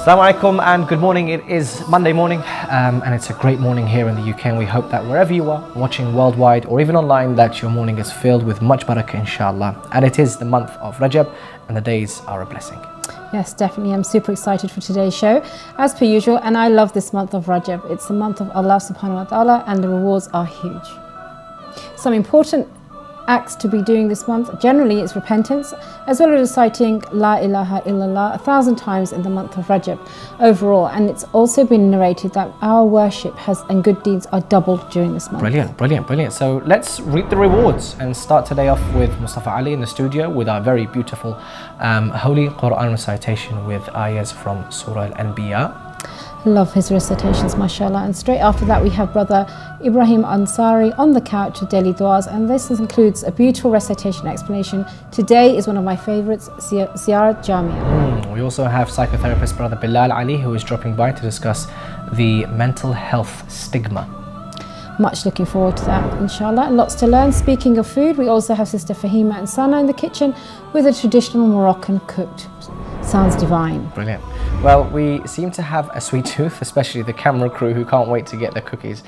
Assalamu alaikum and good morning. It is Monday morning and it's a great morning here in the UK, and we hope that wherever you are watching worldwide or even online, that your morning is filled with much barakah, inshallah. And it is the month of Rajeb and the days are a blessing. Yes, definitely. I'm super excited for today's show, as per usual, and I love this month of Rajab. It's the month of Allah subhanahu wa ta'ala and the rewards are huge. Some important acts to be doing this month, generally it's repentance, as well as reciting La ilaha illallah 1,000 times in the month of Rajab overall. And it's also been narrated that our worship and good deeds are doubled during this month. Brilliant. So let's read the rewards and start today off with Mustafa Ali in the studio with our very beautiful holy Quran recitation with ayahs from Surah Al-Anbiya. Love his recitations, mashallah. And straight after that we have brother Ibrahim Ansari on the couch with daily du'as, and this includes a beautiful recitation explanation. Today is one of my favorites, Ziyarat Jamia. We also have psychotherapist brother Bilal Ali, who is dropping by to discuss the mental health stigma. Much looking forward to that, inshallah. Lots to learn. Speaking of food, we also have Sister Fahima and Sana in the kitchen with a traditional Moroccan cooked. Sounds divine. Brilliant. Well, we seem to have a sweet tooth, especially the camera crew who can't wait to get their cookies.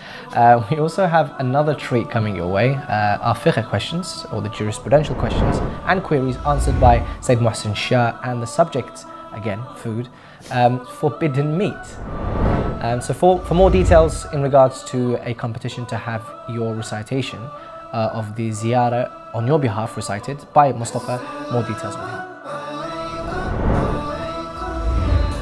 We also have another treat coming your way, our fiqh questions, or the jurisprudential questions and queries answered by Sayyid Mohsin Shah, and the subject, again, food, forbidden meat. So for more details in regards to a competition to have your recitation of the ziyarah on your behalf recited by Mustafa, more details with him.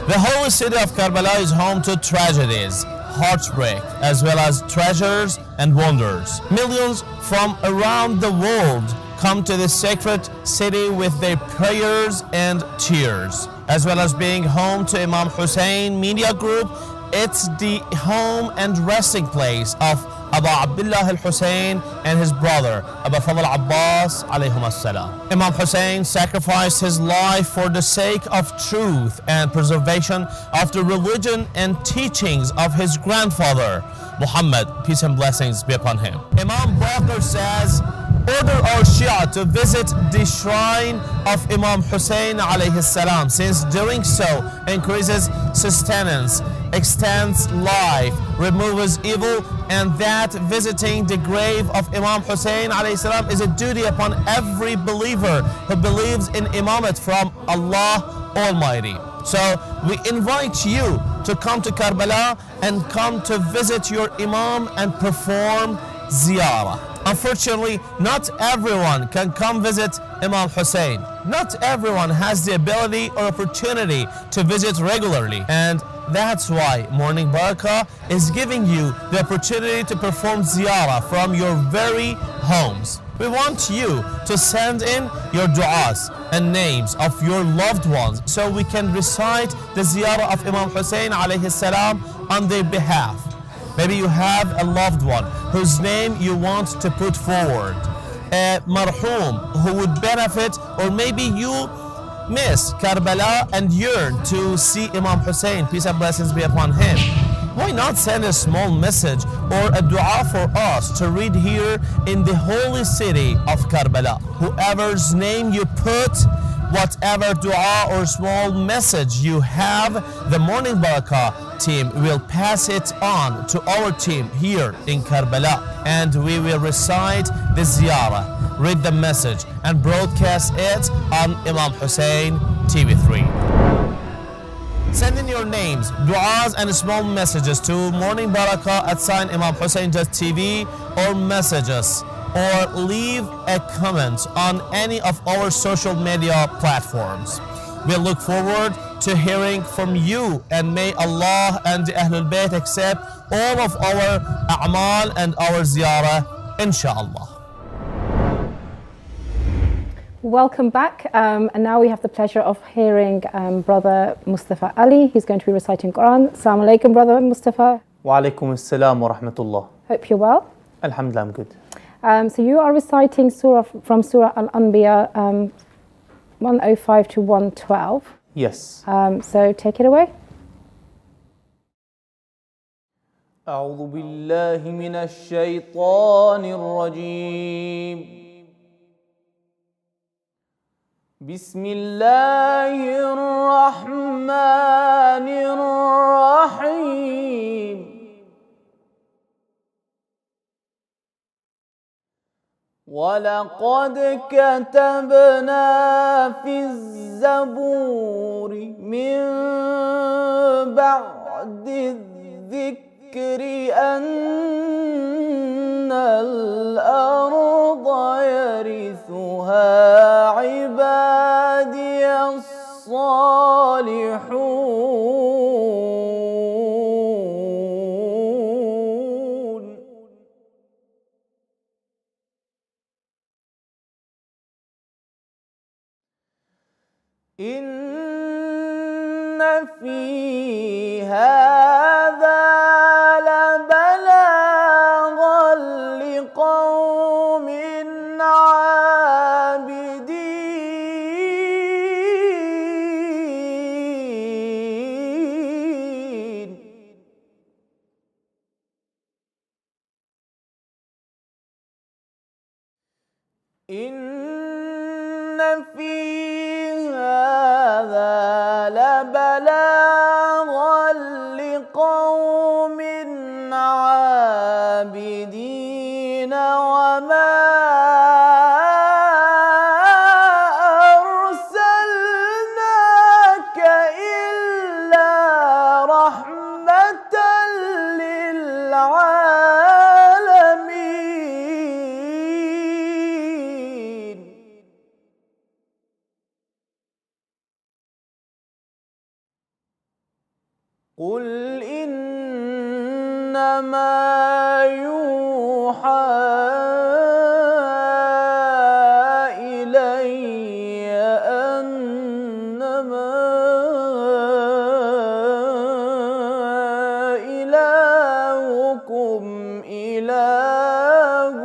The holy city of Karbala is home to tragedies, heartbreak, as well as treasures and wonders. Millions from around the world come to this sacred city with their prayers and tears. As well as being home to Imam Hussein Media Group, it's the home and resting place of Abu Abdullah al-Hussein and his brother Abu Fadl Abbas alayhum as-salam. Imam Hussein sacrificed his life for the sake of truth and preservation of the religion and teachings of his grandfather Muhammad, peace and blessings be upon him. Imam Bakr says, order our Shia to visit the shrine of Imam Hussein alayhi salam, since doing so increases sustenance, extends life, removes evil, and that visiting the grave of Imam Hussein alayhi salam is a duty upon every believer who believes in Imamat from Allah Almighty. So we invite you to come to Karbala and come to visit your Imam and perform ziyarah. Unfortunately, not everyone can come visit Imam Hussein. Not everyone has the ability or opportunity to visit regularly, and that's why Morning Barakah is giving you the opportunity to perform ziyarah from your very homes. We want you to send in your du'as and names of your loved ones so we can recite the ziyarah of Imam Hussein alayhi salam on their behalf. Maybe you have a loved one whose name you want to put forward, a marhum who would benefit, or maybe you miss Karbala and yearn to see Imam Hussein, peace and blessings be upon him. Why not send a small message or a dua for us to read here in the holy city of Karbala? Whoever's name you put, whatever dua or small message you have, the Morning Barakah team will pass it on to our team here in Karbala, and we will recite the ziyarah, read the message, and broadcast it on Imam Hussein TV3. Send in your names, du'as, and small messages to Morning Barakah at Imam Hussein.tv, or messages, or leave a comment on any of our social media platforms. We look forward to hearing from you, and may Allah and the Ahlul Bayt accept all of our a'mal and our ziyarah, inshallah. Welcome back, and now we have the pleasure of hearing brother Mustafa Ali. He's going to be reciting Quran. Assalamu alaikum, brother Mustafa. Wa alaikum assalam wa rahmatullah. Hope you're well. Alhamdulillah, I'm good. So you are reciting from Surah Al-Anbiya 105 to 112. Yes. So take it away. أعوذ بالله من الشيطان الرجيم بسم الله الرحمن الرحيم ولقد كتبنا في الزبور من بعد الذكر أن الأرض يرثها عبادي الصالحون إن في هذا لبلاغا لقوم عابدين إن في هذا لبلاغا لقوم عابدين وما أرسلناك إلا رحمة للعالمين قل إنما يوحى إلي أنما إلهكم إله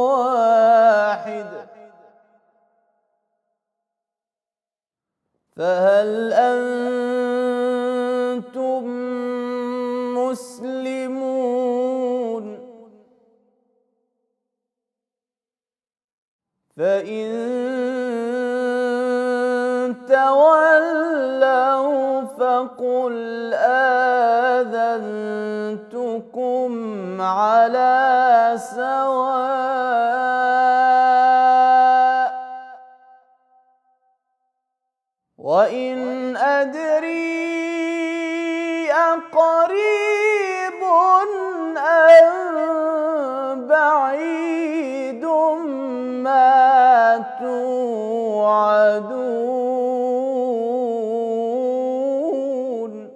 واحد فهل أنتم مسلمون فإن تولوا فقل آذنتكم على سواء وإن أدري أقريب أم بعيد ما توعدون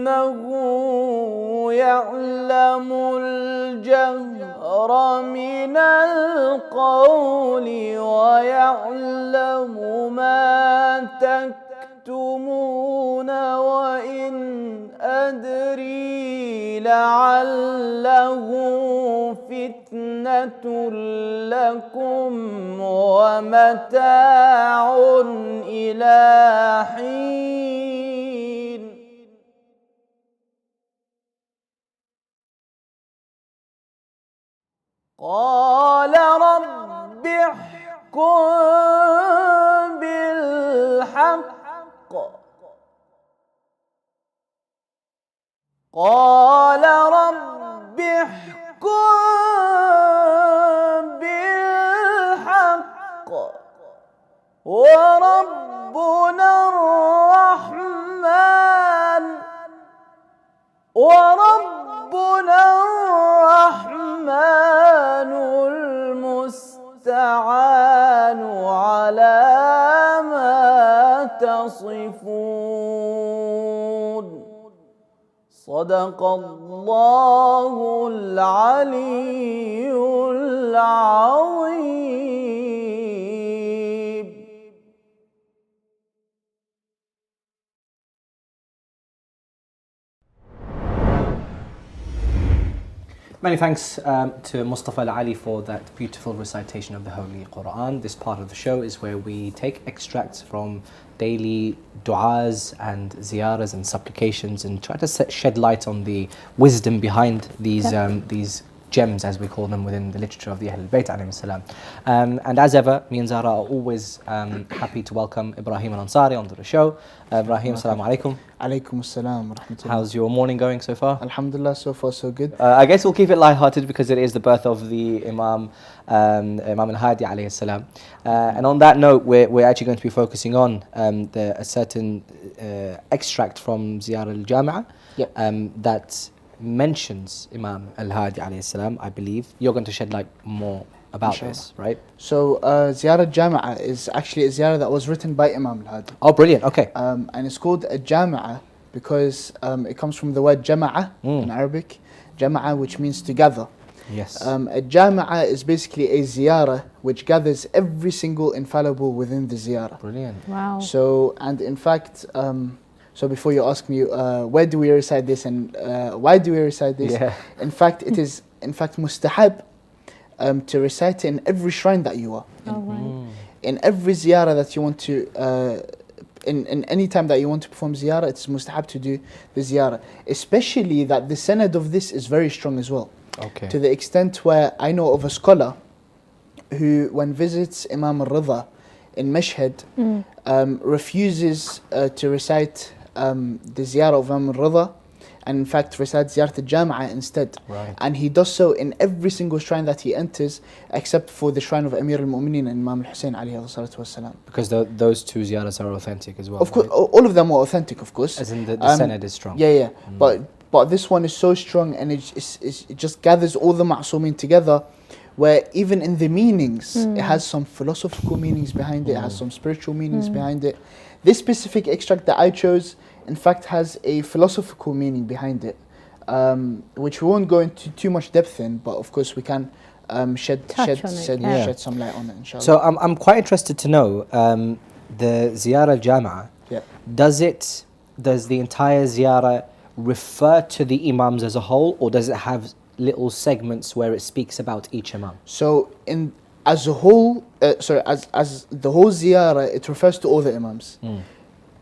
إنه يعلم الجهر من القول ويعلم ما تكتمون وإن أدري لعله فتنة لكم ومتاع إلى حين قال رب احكم بالحق قال رب احكم بالحق وربنا الرحمن المستعان على ما تصفون صدق الله العلي العظيم. Many thanks to Mustafa Al-Ali for that beautiful recitation of the Holy Quran. This part of the show is where we take extracts from daily du'as and ziyaras and supplications and try to shed light on the wisdom behind these gems, as we call them, within the literature of the Ahlul Bayt alayhim salam. And as ever, me and Zara are always happy to welcome Ibrahim Al-Ansari onto the show. Ibrahim, assalamu alaikum. Alaikum assalam wa rahmatullah. How's your morning going so far? Alhamdulillah, so far so good. I guess we'll keep it light-hearted because it is the birth of the Imam Al-Hadi alayhi salam. And on that note, we're actually going to be focusing on a certain extract from Ziyar al-Jami'ah that mentions Imam Al-Hadi alayhi salam, I believe. You're going to shed light more about this, right? So Ziyar al-Jami'ah is actually a ziyarah that was written by Imam Al-Hadi. Oh, brilliant, okay. And it's called a Jami'ah because it comes from the word Jama'ah in Arabic. Jama'ah, which means to gather. Yes. A Jami'ah is basically a ziyarah which gathers every single infallible within the ziyarah. Brilliant. Wow. So, and in fact, so before you ask me, where do we recite this and why do we recite this? Yeah. In fact, it is mustahab to recite it in every shrine that you are. In every ziyarah that you want to, in any time that you want to perform ziyarah, it's mustahab to do the ziyarah. Especially that the sanad of this is very strong as well. Okay. To the extent where I know of a scholar who, when visits Imam al-Ridha in Mashhad, refuses to recite the ziyarah of Imam al-Ridha, and in fact recites Ziyarat al-Jami'ah instead. Right. And he does so in every single shrine that he enters, except for the shrine of Amir al-Mu'mineen and Imam Hussein alayhi salatu wassalam. Because those two ziyaras are authentic as well. Of course, right? all of them are authentic, of course. As in the sanad is strong. Yeah. But this one is so strong, and it just gathers all the ma'sumin together, where even in the meanings, it has some philosophical meanings behind it, it has some spiritual meanings behind it. This specific extract that I chose, in fact, has a philosophical meaning behind it, which we won't go into too much depth in, but of course we can shed some light on it, inshallah. So I'm quite interested to know, the Ziyarah al-Jami'ah, does the entire ziyarah refer to the imams as a whole, or does it have little segments where it speaks about each imam? So as a whole, as the whole ziyarah, it refers to all the imams.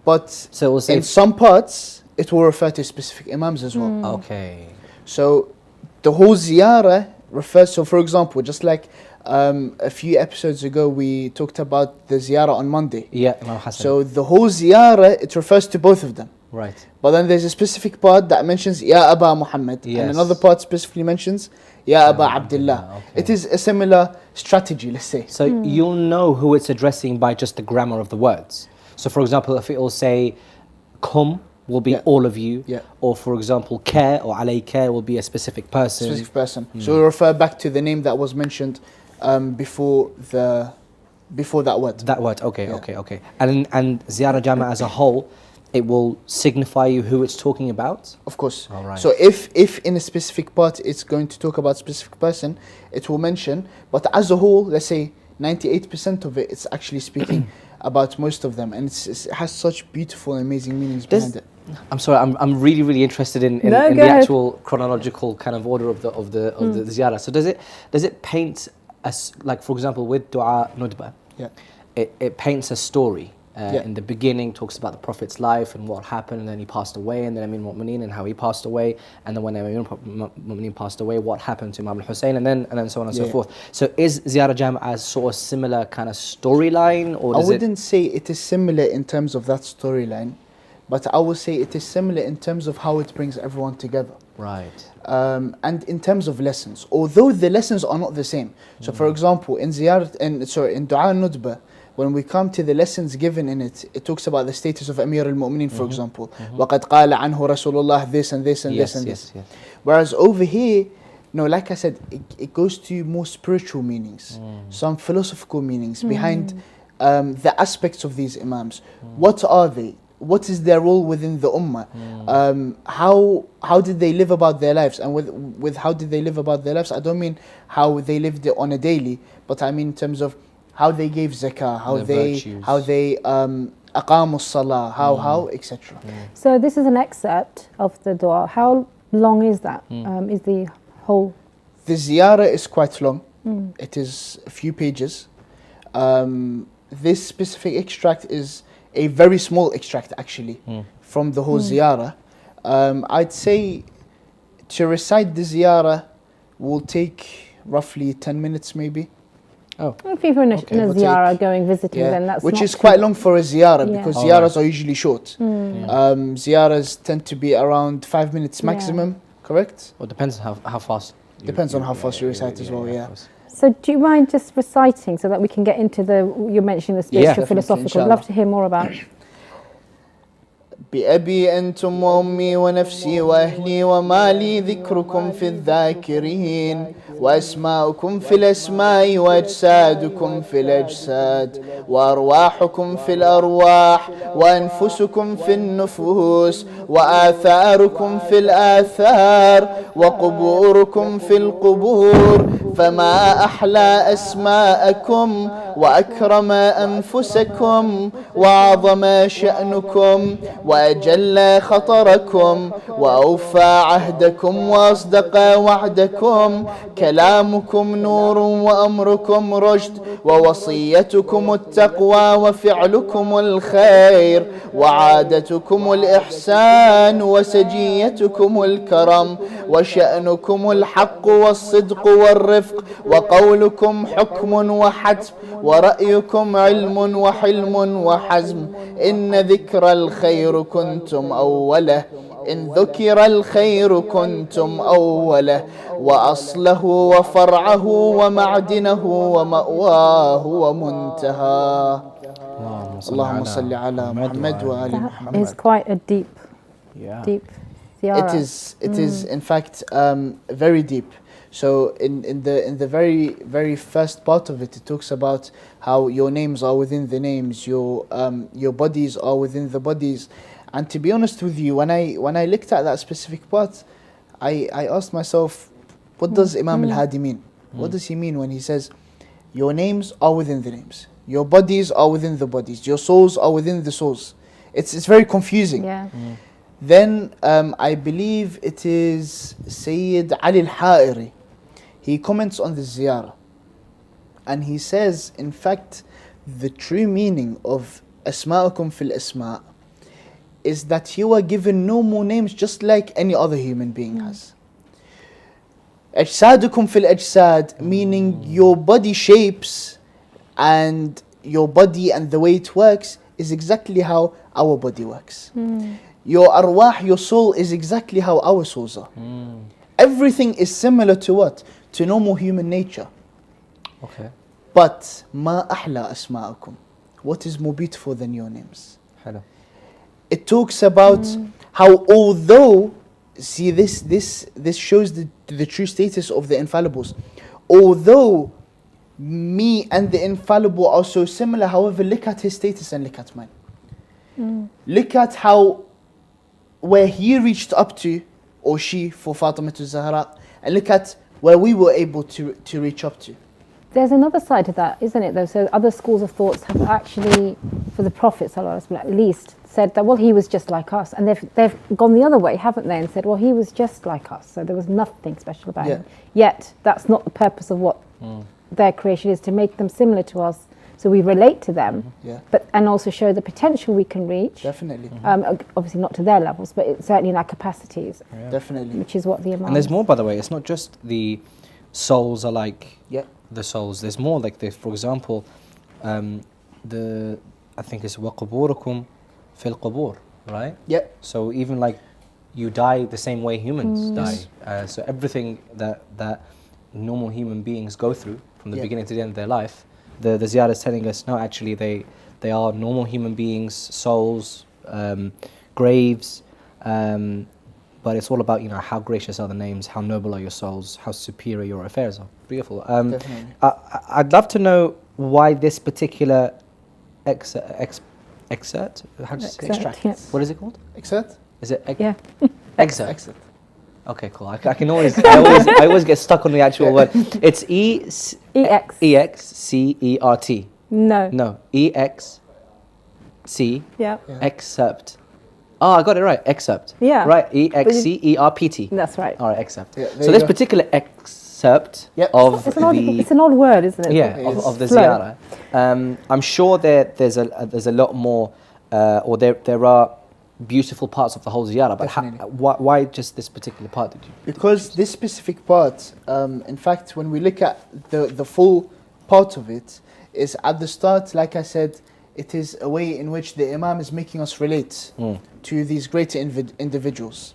But So we'll say in some parts, it will refer to specific imams as well. okay. So the whole ziyarah refers, so for example, just like a few episodes ago, we talked about the ziyarah on Monday. Yeah, Imam Hassan. So the whole ziyarah, it refers to both of them. Right. But then there's a specific part that mentions Ya Aba Muhammad, Yes. and another part specifically mentions Ya Aba Abdullah. okay. It is a similar strategy, let's say. So you'll know who it's addressing by just the grammar of the words. So for example, if it will say kum will be all of you, or for example care or alayka will be a specific person. Specific person. So we refer back to the name that was mentioned before that word. That word, okay. And Ziyarah Jama as a whole, it will signify you who it's talking about? Of course. All right. So if in a specific part it's going to talk about a specific person, it will mention, but as a whole, let's say 98% of it's actually speaking about most of them, and it has such beautiful and amazing meanings behind it. I'm sorry, I'm really interested in the actual chronological kind of order of the ziyarah. So does it paint us, like for example with Dua Nudba, it paints a story. In the beginning, talks about the Prophet's life and what happened, and then he passed away, and then Amir al-Mu'mineen and how he passed away, and then when Amir al-Mu'mineen passed away, what happened to Imam al-Hussein, and then so on and so forth. So is Ziyarah Jam as sort of similar kind of storyline, or I wouldn't say it is similar in terms of that storyline, but I will say it is similar in terms of how it brings everyone together. Right. And in terms of lessons, although the lessons are not the same. So for example, in Dua Nudba, when we come to the lessons given in it, it talks about the status of Amir al-Mu'mineen, for example. وَقَدْ قَالَ عَنْهُ رَسُولُ اللَّهِ this and this and this and this. Whereas over here, like I said, it goes to more spiritual meanings, some philosophical meanings behind the aspects of these imams. What are they? What is their role within the ummah? How did they live about their lives? And with how did they live about their lives, I don't mean how they lived it on a daily, but I mean in terms of how they gave zakah, how they aqamu salah, how etc. So this is an excerpt of the dua. How long is that? Is the whole The ziyarah is quite long. It is a few pages. This specific extract is a very small extract actually from the whole ziyarah. I'd say to recite the ziyarah will take roughly 10 minutes maybe. Oh, If people in a ziyarah going visiting, then that's which not is too- quite long for a ziyarah Yeah. because Oh, ziyarahs are usually short. Ziyarahs tend to be around 5 minutes Yeah. maximum, correct? well, depends on how fast. Depends on how fast you recite as well, yeah. of course. So do you mind just reciting so that we can get into you're mentioning the spiritual, definitely, philosophical. I'd inshallah. love to hear more about it. بأبي أنتم وأمي ونفسي وأهلي ومالي ذكركم في الذاكرين وأسماؤكم في الأسماء وأجسادكم في الأجساد وأرواحكم في الأرواح وأنفسكم في النفوس وآثاركم في الآثار وقبوركم في القبور فما أحلى أسماءكم وأكرم أنفسكم وأعظم شأنكم وأجل خطركم وأوفى عهدكم وأصدق وعدكم كلامكم نور وأمركم رشد ووصيتكم التقوى وفعلكم الخير وعادتكم الإحسان وسجيتكم الكرم وشأنكم الحق والصدق والرفق وقولكم حكم وحتم ورأيكم علم وحلم وحزم إن ذكر الخير كنتم أوله إن ذكر الخير كنتم أوله وأصله وفرعه ومعدنه ومأواه ومنتهى اللهم صل على محمد وآل That محمد. is quite a deep Yeah. ziyarah. It is in fact very deep. So in the very first part of it, it talks about how your names are within the names, your bodies are within the bodies. And to be honest with you, when I looked at that specific part, I asked myself, what does Imam al-Hadi mean? What does he mean when he says, your names are within the names, your bodies are within the bodies, your souls are within the souls? It's very confusing. Yeah. Then I believe it is Sayyid Ali al-Ha'iri. He comments on the ziyarah and he says, in fact, the true meaning of Asma'ukum fil Asma' is that you are given normal names just like any other human being has. Ajsadukum fil Ajsad, meaning your body shapes and your body and the way it works is exactly how our body works. Your arwah, your soul, is exactly how our souls are. Everything is similar to what? To normal human nature. Okay. But ma ahla asma'akum. What is more beautiful than your names? Hello. It talks about how although, see this shows the true status of the infallibles. Although me and the infallible are so similar, however, look at his status and look at mine. Look at how, where he reached up to, or she for Fatima to Zahra, and look at where we were able to reach up to. There's another side to that, isn't it, though? So other schools of thoughts have actually, for the Prophet ﷺ at least, said that, well, he was just like us. And they've gone the other way, haven't they? And said, well, he was just like us. So there was nothing special about him. Yet, that's not the purpose of what their creation is, to make them similar to us. So we relate to them, but and also show the potential we can reach. Definitely. Obviously not to their levels, but it's certainly in our capacities, Definitely. which is what the Imam... And there's more, by the way. It's not just the souls are like Yeah. the souls. There's more like this. For example, I think it's وَقُبُورُكُمْ فِي الْقُبُورِ, right? Yeah. So even like you die the same way humans die. So everything that normal human beings go through from the beginning to the end of their life, the ziyarah is telling us, no, actually they are normal human beings, souls, graves, but it's all about, you know, how gracious are the names, how noble are your souls, how superior your affairs are. Beautiful. Definitely. I'd love to know why this particular excerpt, how do you say? Extract, yeah. What is it called? Excerpt? Is it Yeah. excerpt? Excerpt. Okay, cool. I can always, I always get stuck on the actual word. It's EX. E-X-C-E-R-T. No. No, E-X-C, Yeah. excerpt. Oh, I got it right, excerpt. Yeah. Right, E-X-C-E-R-P-T. That's right. All right, excerpt. Yeah, there So you this go. particular excerpt concept Yep. of It's an odd word, isn't it? yeah It of the Flow. ziyarah. I'm sure there's a lot more, or there are beautiful parts of the whole ziyarah. But Definitely. why just this particular part did you? Because this specific part, in fact, when we look at the full part of it, is at the start, like I said, it is a way in which the Imam is making us relate to these greater individuals.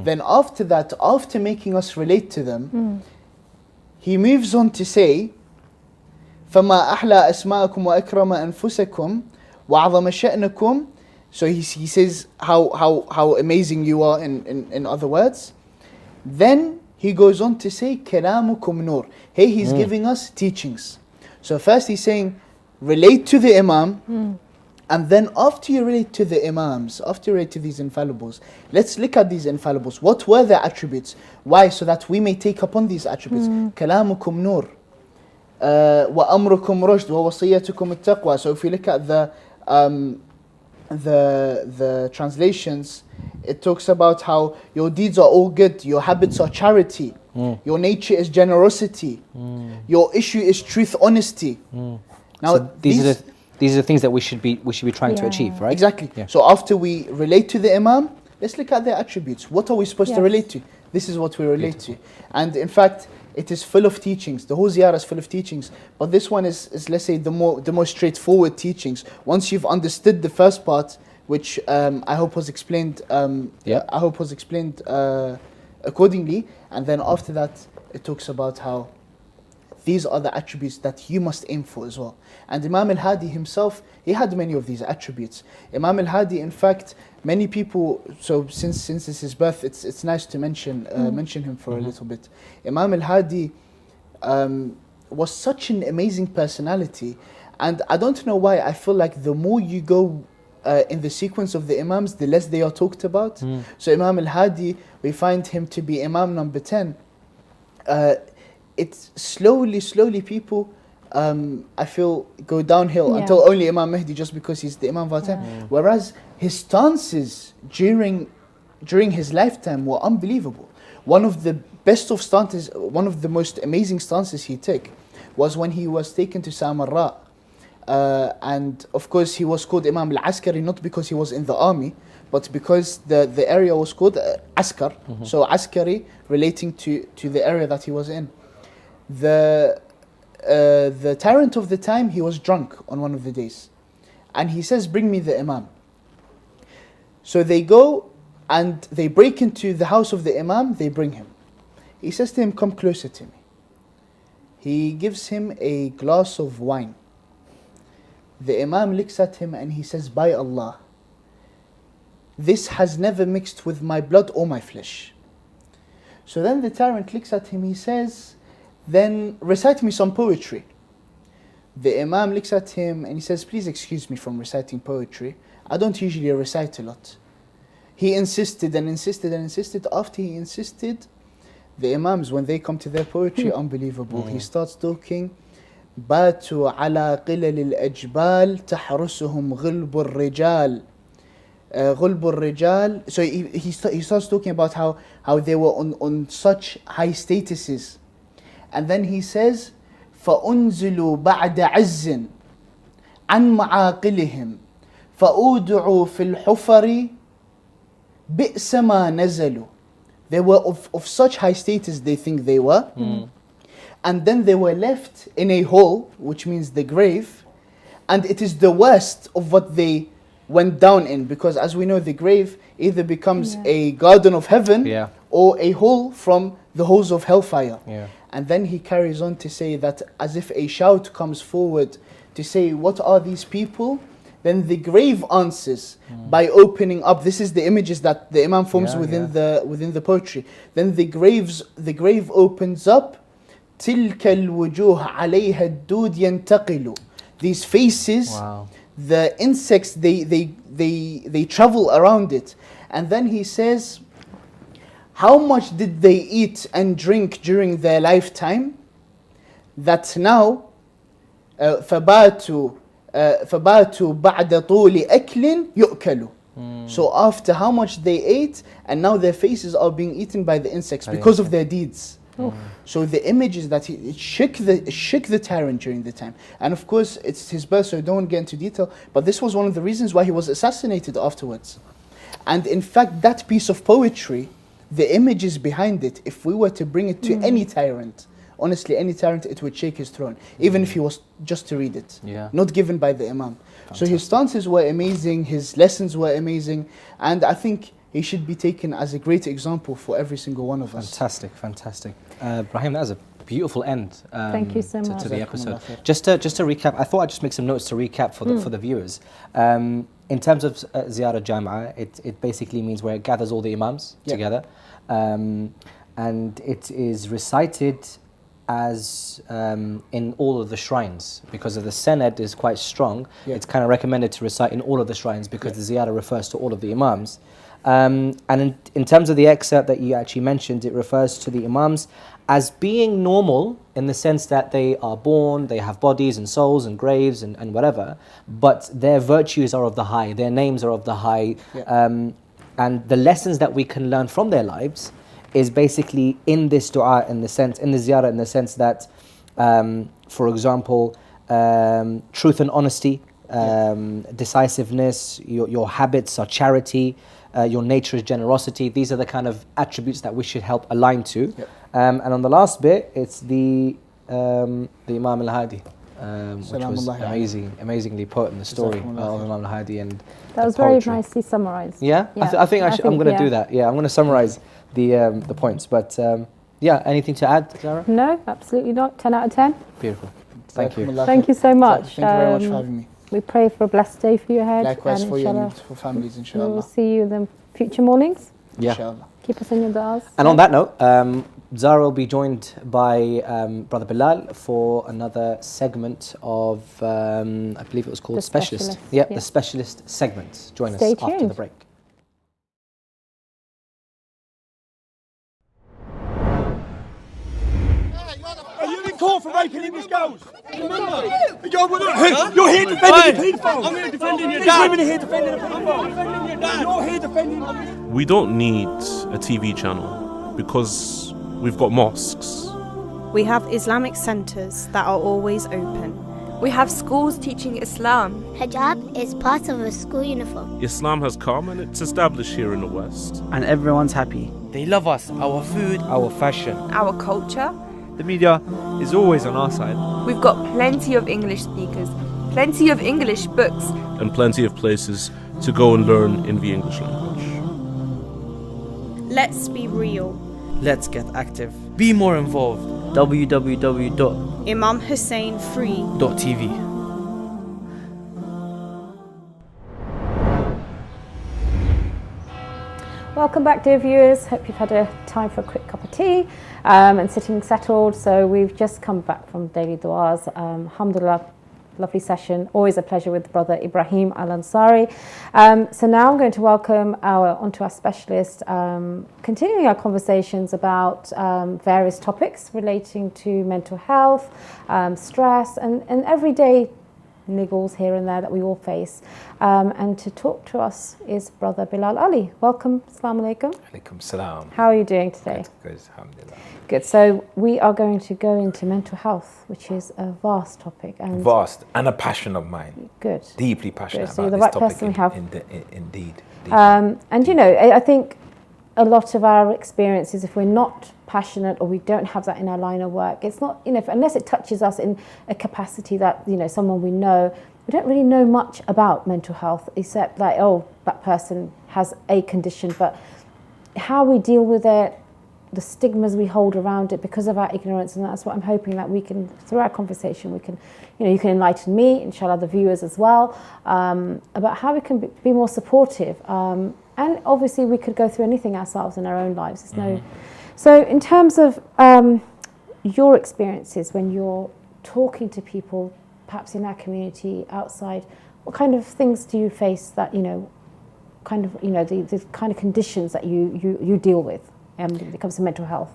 Then after that, after making us relate to them, he moves on to say, فَمَا أَحْلَى أَسْمَاءَكُمْ وَأَكْرَمَ أَنفُسَكُمْ وَأَعْظَمَ شَأْنَكُمْ. So he says how amazing you are in other words. Then he goes on to say, كَلَامُكُمْ نُور. Here he's giving us teachings. So first he's saying, relate to the Imam. And then after you relate to the Imams, after you relate to these infallibles, let's look at these infallibles. What were their attributes? Why? So that we may take upon these attributes. كَلَامُكُمْ نُور وَأَمْرُكُمْ رُشْدٌ وَوَصِيَّتُكُمُ التَّقْوَى. So if you look at the translations, it talks about how your deeds are all good, your habits are charity, your nature is generosity, your issue is truth, honesty. Now So these are the things that we should be trying to achieve, right? Exactly. Yeah. So after we relate to the Imam, let's look at their attributes. What are we supposed to Yes. relate to? This is what we relate to. And in fact, it is full of teachings. The whole ziyarah is full of teachings. But this one is let's say, the more straightforward teachings. Once you've understood the first part, which I hope was explained, accordingly. And then after that, it talks about how these are the attributes that you must aim for as well. And Imam al-Hadi himself, he had many of these attributes. Imam al-Hadi, in fact, many people, so since it's his birth, it's nice to mention him for a little bit. Imam al-Hadi was such an amazing personality, and I don't know why, I feel like the more you go in the sequence of the Imams, the less they are talked about. So Imam al-Hadi, we find him to be Imam number 10. It's slowly people, I feel, go downhill until only Imam Mahdi, just because he's the Imam Vatem. Whereas his stances during his lifetime were unbelievable. One of the best of stances, one of the most amazing stances he took was when he was taken to Samarra. And of course he was called Imam al-Askari not because he was in the army, but because the area was called Askar. So Askari relating to the area that he was in. The tyrant of the time, he was drunk on one of the days, and he says, bring me the Imam. So they go and they break into the house of the Imam, they bring him. He says to him, come closer to me. He gives him a glass of wine. The Imam looks at him and he says, by Allah, this has never mixed with my blood or my flesh. So then the tyrant looks at him, he says, then recite me some poetry. The Imam looks at him and he says, please excuse me from reciting poetry. I don't usually recite a lot. He insisted and insisted and insisted. After he insisted, the Imams, when they come to their poetry, unbelievable. He starts talking, باتوا على قلل الأجبال تحرسهم غلب الرجال. غلب الرجال. So he starts talking about how they were on such high statuses. And then he says, فَأُنزِلُوا بَعْدَ عَزٍّ عَنْ مَعَاقِلِهِمْ فَأُودُعُوا فِي الْحُفَرِ بِئْسَ مَا نَزَلُوا. They were of such high status they think they were. And then they were left in a hole, which means the grave. And it is the worst of what they went down in. Because as we know, the grave either becomes a garden of heaven or a hole from the holes of hellfire. And then he carries on to say that as if a shout comes forward to say, what are these people? Then the grave answers by opening up. This is the images that the Imam forms within the poetry. Then the grave opens up. تِلْكَ الْوُجُوهَ عَلَيْهَا الدُّودْ يَنْتَقِلُ. These faces, the insects, they travel around it. And then he says, how much did they eat and drink during their lifetime? That now, فَبَاتُوا بَعْدَ طُولِ أَكْلٍ يُؤْكَلُ. So after how much they ate, and now their faces are being eaten by the insects because of their deeds. So the image is that it shook the tyrant during the time. And of course, it's his birth, so I don't want to get into detail, but this was one of the reasons why he was assassinated afterwards. And in fact, that piece of poetry, the images behind it, if we were to bring it to any tyrant, honestly, any tyrant, it would shake his throne, even if he was just to read it, not given by the Imam. So his stances were amazing, his lessons were amazing, and I think he should be taken as a great example for every single one of us. Fantastic, fantastic. Brahim, that was a beautiful end Thank you so much. to the episode. Just to recap, I thought I'd just make some notes to recap for the viewers. In terms of Ziyara Jam'a, it basically means where it gathers all the Imams together, and it is recited as in all of the shrines, because of the Sened is quite strong. It's kind of recommended to recite in all of the shrines because the Ziyara refers to all of the Imams. And in terms of the excerpt that you actually mentioned, it refers to the Imams as being normal in the sense that they are born, they have bodies and souls and graves and whatever, but their virtues are of the high, their names are of the high, and the lessons that we can learn from their lives is basically in this dua, in the ziyarah, in the sense that, for example, truth and honesty, decisiveness, your habits are charity, your nature is generosity. These are the kind of attributes that we should help align to. And on the last bit, it's the Imam al-Hadi, which was amazingly put in the story of Imam al-Hadi and that was very nicely summarized. Yeah, I think I'm going to do that. Yeah, I'm going to summarize the points. But yeah, anything to add, Zara? No, absolutely not. 10 out of 10. Beautiful. Thank you. Thank you so much. Thank you very much for having me. We pray for a blessed day for you ahead. Likewise for you and for families, inshallah. We'll see you in the future mornings. Yeah. Inshallah. Keep us in your du'as. And on that note, Zara will be joined by Brother Bilal for another segment of, I believe it was called The Specialist. Specialist, Yeah, yeah. the Specialist segment. Join Stay us after tuned. the break. Are you in court for raping English girls? Remember? You're here defending the paedophile. I'm here defending your dad. These women are here defending the paedophile. You're here defending. We don't need a TV channel because we've got mosques. We have Islamic centres that are always open. We have schools teaching Islam. Hijab is part of a school uniform. Islam has come and it's established here in the West. And everyone's happy. They love us, our food, our fashion, our culture. The media is always on our side. We've got plenty of English speakers, plenty of English books, and plenty of places to go and learn in the English language. Let's be real. Let's get active. Be more involved. www.imamhusseinfree.tv. Welcome back, dear viewers. Hope you've had a time for a quick cup of tea and sitting settled. So we've just come back from daily du'as. Alhamdulillah, lovely session. Always a pleasure with Brother Ibrahim Al-Ansari. So now I'm going to welcome onto our specialist, continuing our conversations about various topics relating to mental health, stress, and everyday niggles here and there that we all face. And to talk to us is Brother Bilal Ali. Welcome. Assalamu alaikum. Alaikum salam. How are you doing today? Good, alhamdulillah. Good. So we are going to go into mental health, which is a vast topic. And vast and a passion of mine. Good. Deeply passionate Good. So about you're the this right topic. person we have. Indeed. And you know, I think a lot of our experiences, if we're not passionate or we don't have that in our line of work, it's not, you know, unless it touches us in a capacity that, you know, someone we know, we don't really know much about mental health except like, oh, that person has a condition, but how we deal with it, the stigmas we hold around it because of our ignorance, and that's what I'm hoping that we can, through our conversation, we can, you know, you can enlighten me, inshallah, the viewers as well, about how we can be more supportive. And obviously we could go through anything ourselves in our own lives. There's no. So in terms of your experiences when you're talking to people, perhaps in our community, outside, what kind of things do you face that, you know, kind of, you know, the kind of conditions that you deal with when it comes to mental health?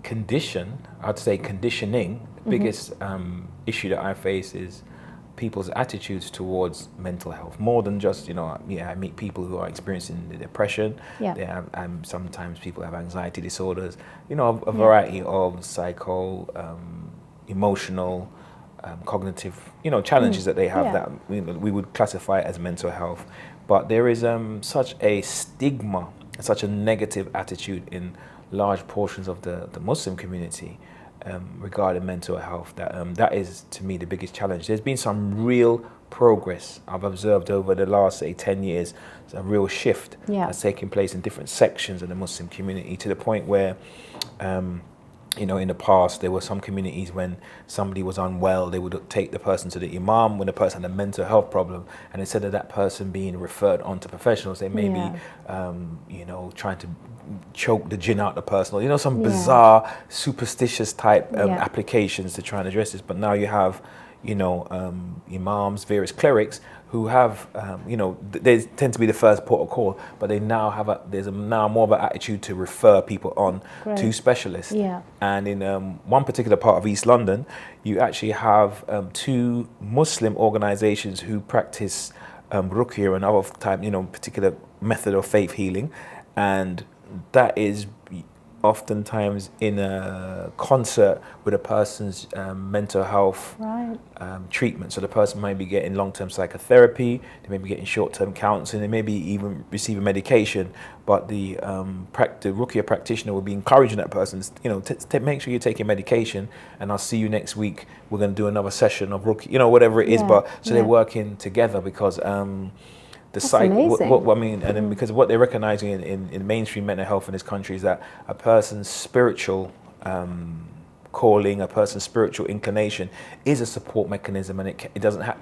Condition, I'd say conditioning, the biggest issue that I face is people's attitudes towards mental health, more than just, you know, yeah, I meet people who are experiencing the depression. Yeah. They have, sometimes people have anxiety disorders, you know, a variety of emotional, cognitive, you know, challenges that they have that we would classify as mental health. But there is such a stigma, such a negative attitude in large portions of the Muslim community regarding mental health that that is, to me, the biggest challenge. There's been some real progress I've observed over the last, say, 10 years. It's a real shift that's taking place in different sections of the Muslim community, to the point where you know, in the past, there were some communities when somebody was unwell, they would take the person to the imam when the person had a mental health problem, and instead of that person being referred on to professionals, they may be, you know, trying to choke the jinn out the person, or, you know, some bizarre, superstitious type applications to try and address this. But now you have, you know, imams, various clerics who have, you know, they tend to be the first port of call, but they now have there's now more of an attitude to refer people on to specialists. And in one particular part of East London, you actually have 2 Muslim organizations who practice ruqya and other type, you know, particular method of faith healing, and that is oftentimes in a concert with a person's mental health treatment. So the person might be getting long-term psychotherapy, they may be getting short-term counseling, they may be even receiving medication, but the ruqya practitioner will be encouraging that person, you know, make sure you're taking medication, and I'll see you next week, we're going to do another session of ruqya, you know, whatever it is. But so they're working together, because I mean, and then because of what they're recognizing in mainstream mental health in this country is that a person's spiritual calling, a person's spiritual inclination is a support mechanism, and it doesn't have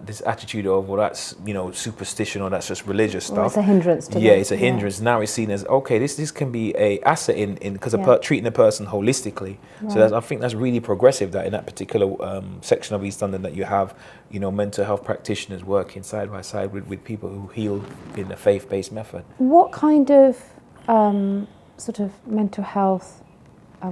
this attitude of, well, that's, you know, superstition, or that's just religious stuff. It's a hindrance to it's a hindrance. Now it's seen as, okay, this can be a asset in because of treating a person holistically. So I think that's really progressive, that in that particular section of East London, that you have, you know, mental health practitioners working side by side with people who heal in a faith-based method. What kind of sort of mental health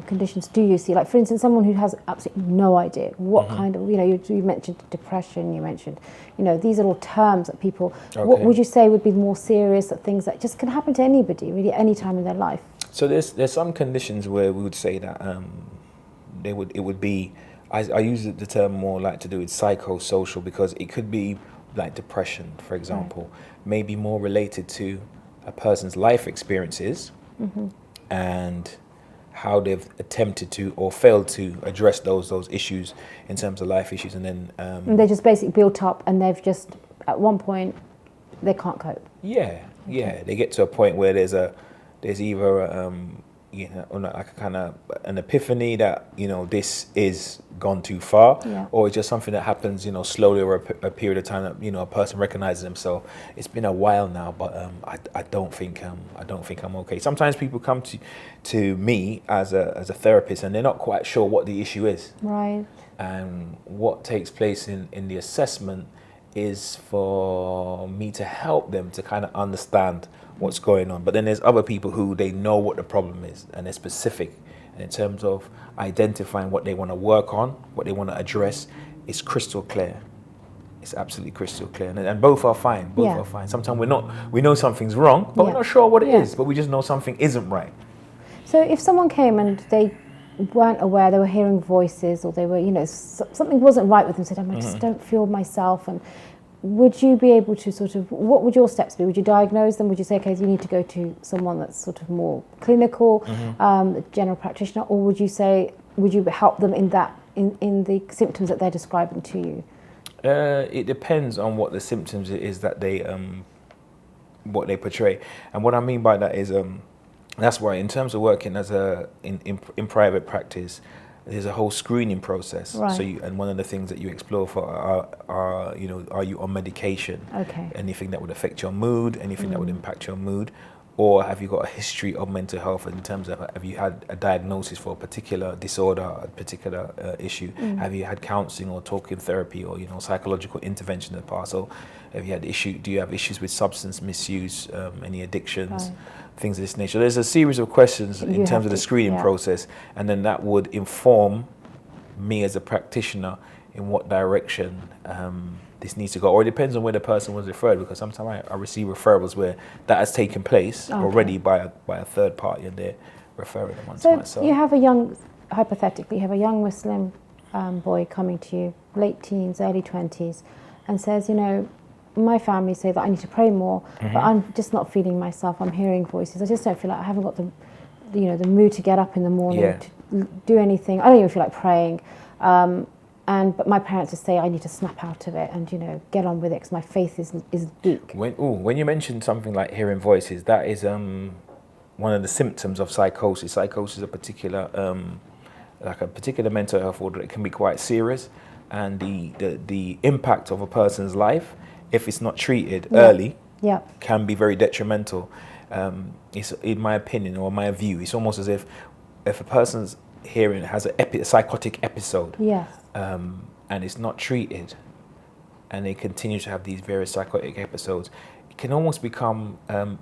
conditions do you see? Like, for instance, someone who has absolutely no idea what kind of, you know, you mentioned depression, you mentioned, you know, these are all terms that people, what would you say would be more serious, that things that just can happen to anybody, really, any time in their life? So there's some conditions where we would say that it would be, I use the term more like to do with psychosocial, because it could be like depression, for example, maybe more related to a person's life experiences and how they've attempted to or failed to address those issues in terms of life issues, and then and they're just basically built up, and they've just, at one point, they can't cope. They get to a point where there's either you know, like a kind of an epiphany that, you know, this is gone too far, or it's just something that happens, you know, slowly over a period of time, that, you know, a person recognizes himself. It's been a while now, but I don't think I'm okay. Sometimes people come to me as a therapist, and they're not quite sure what the issue is. Right. And what takes place in the assessment is for me to help them to kind of understand what's going on. But then there's other people who, they know what the problem is, and they're specific. And in terms of identifying what they want to work on, what they want to address, it's crystal clear. It's absolutely crystal clear. And both are fine. Both are fine. Sometimes we know something's wrong, but we're not sure what it is, but we just know something isn't right. So if someone came and they weren't aware, they were hearing voices, or they were, you know, something wasn't right with them, said, I just don't feel myself, and would you be able to sort of, what would your steps be? Would you diagnose them? Would you say, okay, you need to go to someone that's sort of more clinical, a general practitioner, or would you say, would you help them in the symptoms that they're describing to you? It depends on what the symptoms it is that they what they portray, and what I mean by that is that's why, in terms of working as in private practice, there's a whole screening process. Right. So and one of the things that you explore for are, you know, are you on medication? Okay. Anything that would affect your mood, anything that would impact your mood, or have you got a history of mental health in terms of, have you had a diagnosis for a particular disorder, a particular issue? Have you had counseling or talking therapy, or, you know, psychological intervention in the past? Or have you had do you have issues with substance misuse, any addictions? Right. Things of this nature. There's a series of questions in terms of the screening process, and then that would inform me as a practitioner in what direction this needs to go, or it depends on where the person was referred, because sometimes I receive referrals where that has taken place already by a third party and they're referring them on to myself. So you have a young, hypothetically, you have a young Muslim boy coming to you, late teens, early 20s, and says, you know, my family say that I need to pray more, but I'm just not feeling myself. I'm hearing voices. I just don't feel like I haven't got the, you know, the mood to get up in the morning to do anything. I don't even feel like praying. But my parents just say I need to snap out of it and, you know, get on with it because my faith is weak. When you mention something like hearing voices, that is one of the symptoms of psychosis. Psychosis is a particular like a particular mental health order. It can be quite serious, and the impact of a person's life, if it's not treated early, can be very detrimental. It's, in my opinion or my view, it's almost as if a person's hearing has a psychotic episode, and it's not treated, and they continue to have these various psychotic episodes, it can almost become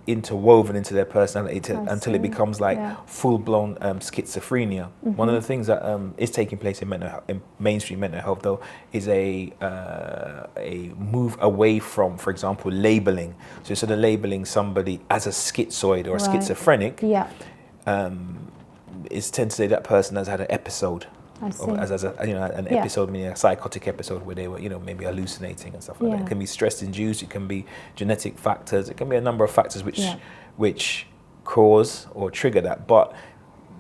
interwoven into their personality until it becomes like full-blown schizophrenia. One of the things that is taking place in mainstream mental health, though, is a move away from, for example, labeling. So instead of labeling somebody as a schizoid or a schizophrenic, it's tend to say that person has had an episode. As a, you know, an episode, meaning a psychotic episode where they were, you know, maybe hallucinating and stuff like that. It can be stress-induced, it can be genetic factors, it can be a number of factors which cause or trigger that. But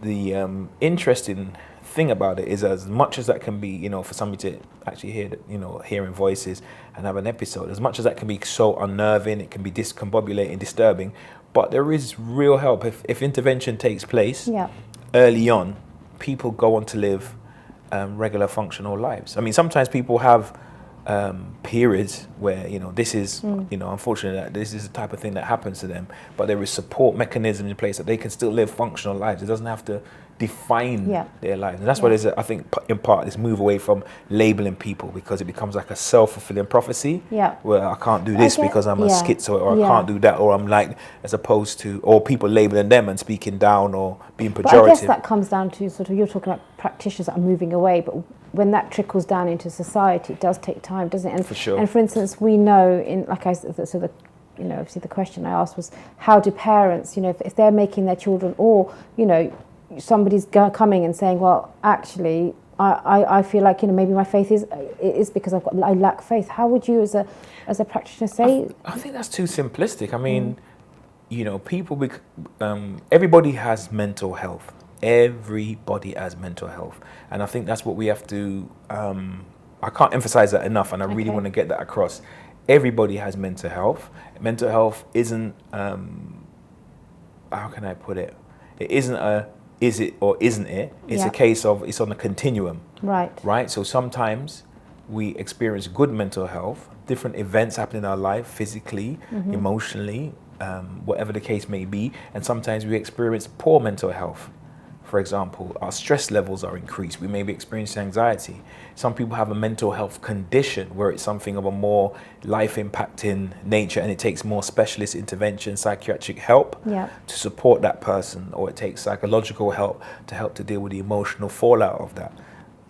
the interesting thing about it is, as much as that can be, you know, for somebody to actually hear, you know, hearing voices and have an episode, as much as that can be so unnerving, it can be discombobulating, disturbing, but there is real help if intervention takes place early on. People go on to live regular functional lives. I mean, sometimes people have periods where, you know, this is, you know, unfortunately, that this is the type of thing that happens to them, but there is support mechanisms in place that they can still live functional lives. It doesn't have to define their lives. And that's why there's, I think, in part, this move away from labeling people, because it becomes like a self-fulfilling prophecy where I can't do this because I'm a schizo, or I can't do that, or I'm like, as opposed to, or people labeling them and speaking down or being pejorative. But I guess that comes down to sort of, you're talking about practitioners that are moving away, but when that trickles down into society, it does take time, doesn't it? And for sure. And for instance, we know in, like I said, so the, you know, obviously the question I asked was, how do parents, you know, if they're making their children, or, you know, somebody's coming and saying, well, actually, I feel like, you know, maybe my faith is because I lack faith. How would you, as a practitioner, say? I think that's too simplistic. I mean, you know, people, everybody has mental health. Everybody has mental health, and I think that's what we have to. I can't emphasize that enough, and I really want to get that across. Everybody has mental health. Mental health isn't. How can I put it? It isn't a is it or isn't it. It's a case of it's on a continuum. Right. So sometimes we experience good mental health. Different events happen in our life, physically, emotionally, whatever the case may be, and sometimes we experience poor mental health. For example, our stress levels are increased. We may be experiencing anxiety. Some people have a mental health condition where it's something of a more life-impacting nature, and it takes more specialist intervention, psychiatric help to support that person, or it takes psychological help to deal with the emotional fallout of that.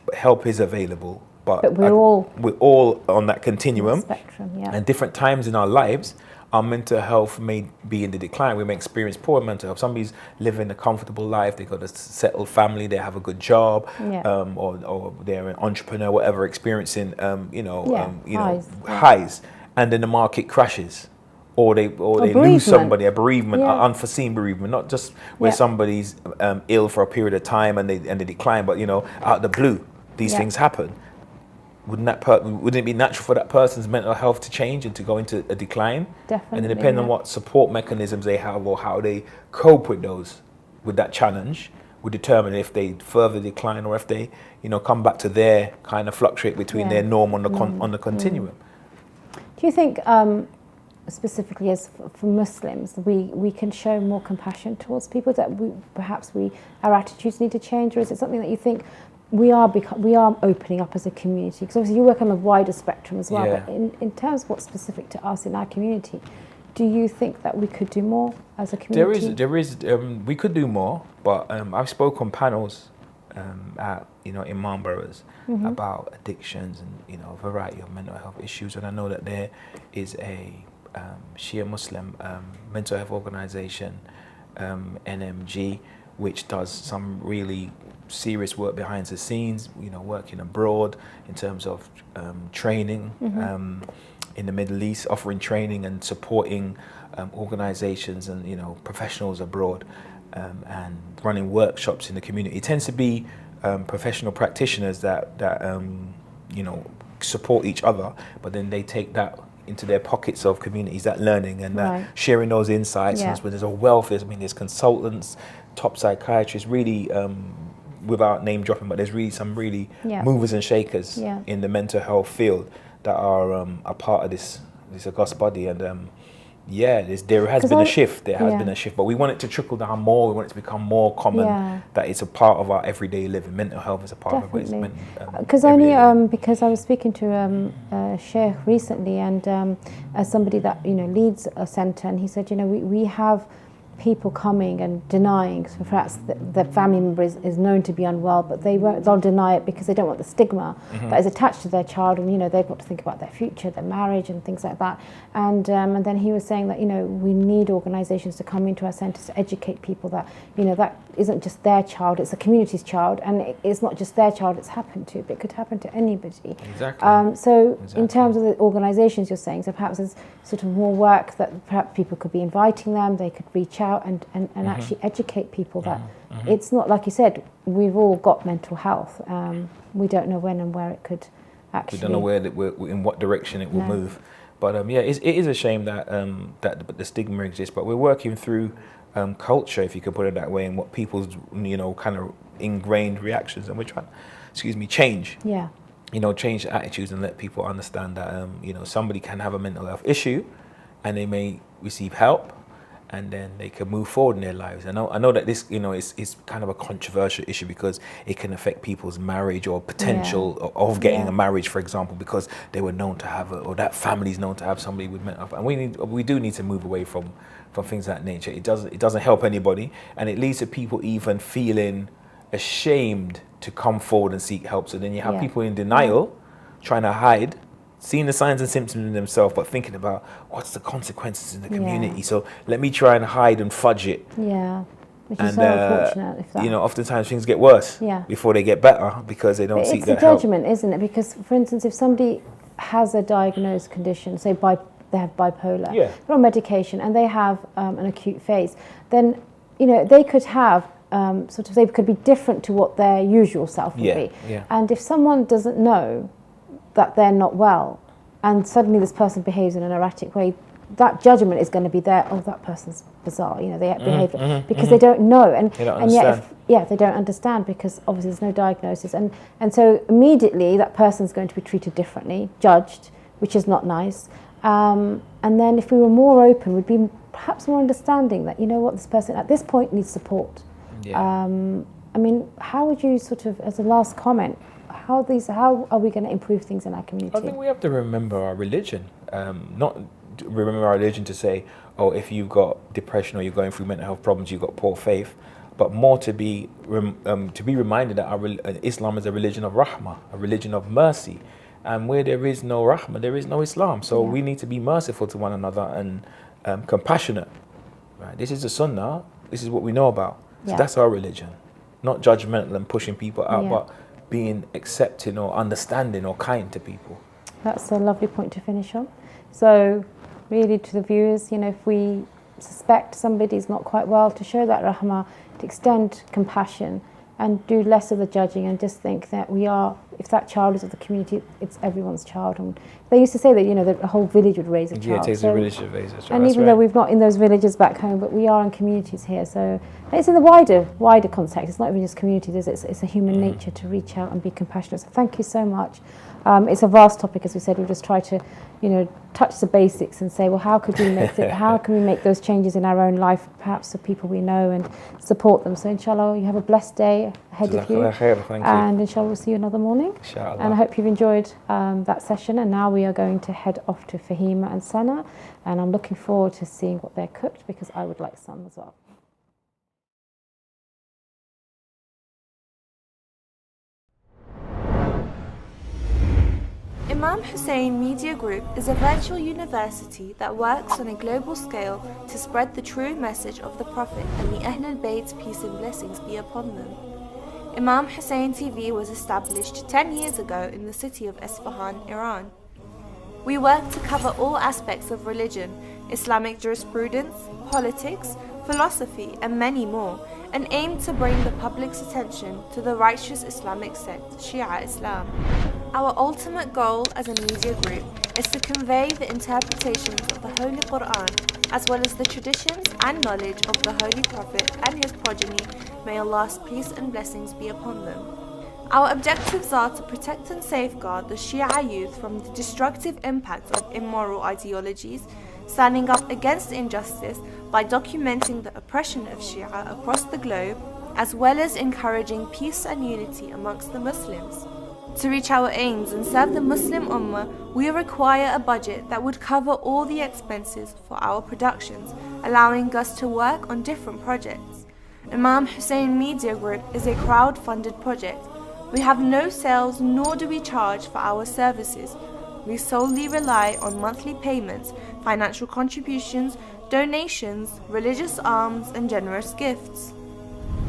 But help is available, but we're all on that continuum, spectrum, and different times in our lives, our mental health may be in the decline. We may experience poor mental health. Somebody's living a comfortable life, they've got a settled family, they have a good job, or they're an entrepreneur, whatever, experiencing highs, and then the market crashes, or they lose somebody, a bereavement, an unforeseen bereavement, not just where somebody's ill for a period of time and they decline, but, you know, out of the blue, these things happen. Wouldn't it be natural for that person's mental health to change and to go into a decline? Definitely. And then depending on what support mechanisms they have or how they cope with that challenge, would determine if they further decline or if they, you know, come back to their kind of fluctuate between their norm on the continuum. Do you think, specifically as for Muslims, we can show more compassion towards people, that perhaps our attitudes need to change, or is it something that you think we are opening up as a community? Because obviously you work on a wider spectrum as well, but in terms of what's specific to us in our community, do you think that we could do more as a community? There is we could do more, but I've spoken on panels at imam boroughs about addictions and a variety of mental health issues. And I know that there is a Shia Muslim mental health organization, NMG, which does some really serious work behind the scenes, working abroad in terms of training in the Middle East, offering training and supporting organizations and professionals abroad, and running workshops in the community. It tends to be professional practitioners that support each other, but then they take that into their pockets of communities, that learning and that sharing those insights. And there's a wealth. There's consultants, top psychiatrists, really, without name dropping, but there's really some really movers and shakers in the mental health field that are a part of this august body. And there has been a shift. There has been a shift, but we want it to trickle down more. We want it to become more common. That it's a part of our everyday living. Mental health is a part of it. Because because I was speaking to a sheikh recently, and as somebody that leads a centre, and he said, we have people coming and denying, so perhaps the family member is known to be unwell, but they'll deny it because they don't want the stigma that is attached to their child, and they've got to think about their future, their marriage and things like that. And then he was saying that we need organisations to come into our centres to educate people that that isn't just their child, it's the community's child, and it's not just their child it's happened to, but it could happen to anybody. Exactly. In terms of the organisations you're saying, so perhaps there's sort of more work that perhaps people could be inviting them, they could reach out and actually educate people that it's not, like you said, we've all got mental health. We don't know when and where it could actually. We don't know in what direction it will move. But it is a shame that that the stigma exists. But we're working through culture, if you could put it that way, and what people's kind of ingrained reactions, and we're trying, change. Change attitudes and let people understand that somebody can have a mental health issue, and they may receive help, and then they can move forward in their lives. I know that this, is kind of a controversial issue because it can affect people's marriage or potential of getting a marriage, for example, because they were known to have or that family's known to have somebody with mental health. And we do need to move away from things of that nature. It doesn't help anybody, and it leads to people even feeling ashamed to come forward and seek help. So then you have people in denial, trying to hide, seeing the signs and symptoms in themselves, but thinking about what's the consequences in the community. So let me try and hide and fudge it. Which is so unfortunate. If that... oftentimes things get worse before they get better because they don't seek that help. It's a judgment, isn't it? Because, for instance, if somebody has a diagnosed condition, say they have bipolar, they're on medication and they have an acute phase, then they could have they could be different to what their usual self would be. And if someone doesn't know that they're not well, and suddenly this person behaves in an erratic way, that judgment is going to be there. Oh, that person's bizarre. They behave because they don't know, and yet they don't understand because obviously there's no diagnosis, and so immediately that person's going to be treated differently, judged, which is not nice. And then if we were more open, we'd be perhaps more understanding that this person at this point needs support. I mean, how would you as a last comment? How are we going to improve things in our community? I think we have to remember our religion. Not remember our religion to say, oh, if you've got depression or you're going through mental health problems, you've got poor faith, but more to be reminded that Islam is a religion of rahmah, a religion of mercy. And where there is no rahmah, there is no Islam. So we need to be merciful to one another and compassionate. Right? This is the sunnah. This is what we know about. So that's our religion. Not judgmental and pushing people out, but being accepting or understanding or kind to people. That's a lovely point to finish on. So really to the viewers, if we suspect somebody's not quite well, to show that rahmah, to extend compassion and do less of the judging and just think that if that child is of the community, it's everyone's child. And they used to say that, the whole village would raise a child. Yeah, it takes a village to raise a child. And even though we've not in those villages back home, but we are in communities here. So it's in the wider context. It's not even just communities, it's a human nature to reach out and be compassionate. So thank you so much. It's a vast topic, as we said. We'll just try to, touch the basics and say, well, how can we make those changes in our own life, perhaps for people we know, and support them. So inshallah, you have a blessed day ahead of you. And inshallah, we'll see you another morning. Inshallah. And I hope you've enjoyed that session. And now we are going to head off to Fahima and Sana. And I'm looking forward to seeing what they're cooked, because I would like some as well. IMAM HUSSEIN Media Group is a virtual university that works on a global scale to spread the true message of the Prophet and the Ahlul Bayt's peace and blessings be upon them. IMAM HUSSEIN TV was established 10 years ago in the city of Isfahan, Iran. We work to cover all aspects of religion, Islamic jurisprudence, politics, philosophy, and many more, and aim to bring the public's attention to the righteous Islamic sect, Shia Islam. Our ultimate goal as a media group is to convey the interpretations of the Holy Quran, as well as the traditions and knowledge of the Holy Prophet and his progeny, may Allah's peace and blessings be upon them. Our objectives are to protect and safeguard the Shia youth from the destructive impact of immoral ideologies, standing up against injustice by documenting the oppression of Shia across the globe, as well as encouraging peace and unity amongst the Muslims. To reach our aims and serve the Muslim Ummah, we require a budget that would cover all the expenses for our productions, allowing us to work on different projects. IMAM HUSSEIN Media Group is a crowd-funded project. We have no sales nor do we charge for our services. We solely rely on monthly payments, financial contributions, donations, religious alms, and generous gifts.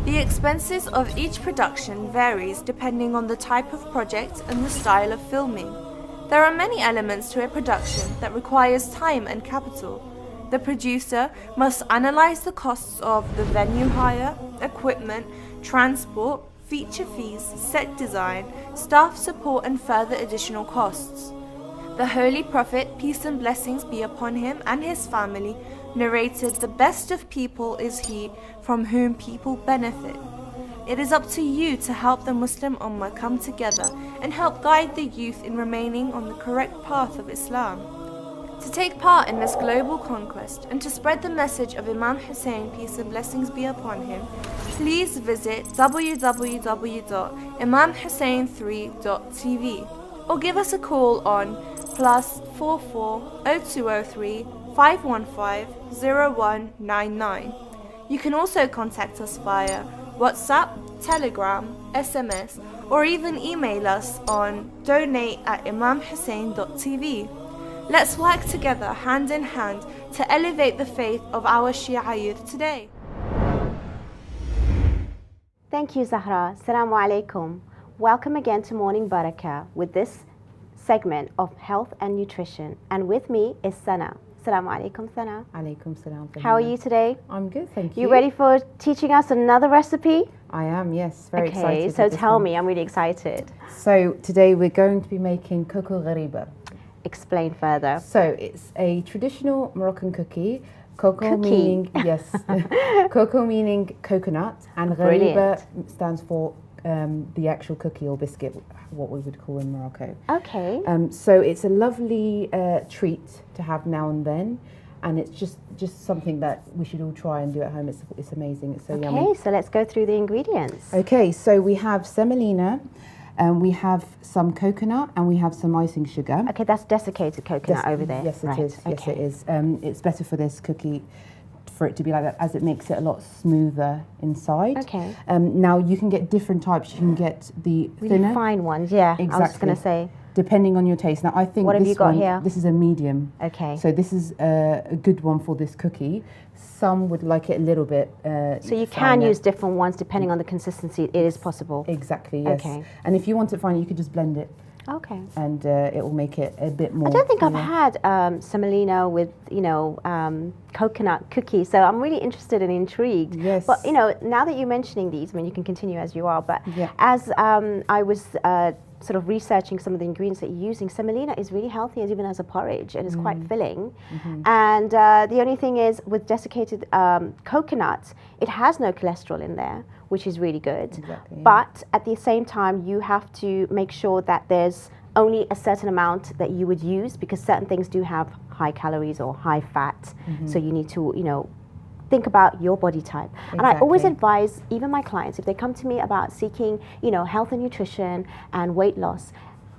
The expenses of each production varies depending on the type of project and the style of filming. There are many elements to a production that requires time and capital. The producer must analyze the costs of the venue hire, equipment, transport, feature fees, set design, staff support, and further additional costs. The Holy Prophet, peace and blessings be upon him and his family, narrated, "The best of people is he from whom people benefit." It is up to you to help the Muslim Ummah come together and help guide the youth in remaining on the correct path of Islam. To take part in this global conquest and to spread the message of Imam Hussein, peace and blessings be upon him, please visit www.imamhussein3.tv or give us a call on +44 0203 515 0199. You can also contact us via WhatsApp, Telegram, SMS, or even email us on donate@imamhussein.tv. Let's work together hand in hand to elevate the faith of our Shia youth today. Thank you, Zahra. Assalamu alaikum. Welcome again to Morning Baraka with this segment of health and nutrition. And with me is Sana. Assalamu alaikum, Sana. Alaikum salam. How are you today? I'm good, thank you. You ready for teaching us another recipe? I am, yes. Very excited. Okay, so tell me, I'm really excited. So today we're going to be making coco ghariba. Explain further. So it's a traditional Moroccan cookie. Coco meaning, yes, coco meaning coconut, and ghariba stands for the actual cookie or biscuit, what we would call in Morocco. Okay. So it's a lovely treat to have now and then, and it's just something that we should all try and do at home. It's amazing. It's so yummy. Okay, so let's go through the ingredients. Okay, so we have semolina, we have some coconut, and we have some icing sugar. Okay, that's desiccated coconut over there. Yes, right. it is. Yes, it is. It's better for this cookie for it to be like that, as it makes it a lot smoother inside. Okay. Now you can get different types. You can get the really thinner, fine ones. Yeah. Exactly. I was just going to say. Depending on your taste. Now I think what have you got here? This is a medium. Okay. So this is a good one for this cookie. Some would like it a little bit. So you can use different ones depending on the consistency. It is possible. Exactly. Yes. Okay. And if you want it fine, you could just blend it. Okay. And it will make it a bit more. I don't think I've had semolina with coconut cookies, so I'm really interested and intrigued. Yes. But now that you're mentioning these, I mean, you can continue as you are. But as I was sort of researching some of the ingredients that you're using, semolina is really healthy, as even as a porridge, and it's quite filling. And the only thing is, with desiccated coconut, it has no cholesterol in there, which is really good. Exactly, but at the same time, you have to make sure that there's only a certain amount that you would use, because certain things do have high calories or high fat. So you need to, think about your body type. Exactly. And I always advise even my clients, if they come to me about seeking, health and nutrition and weight loss,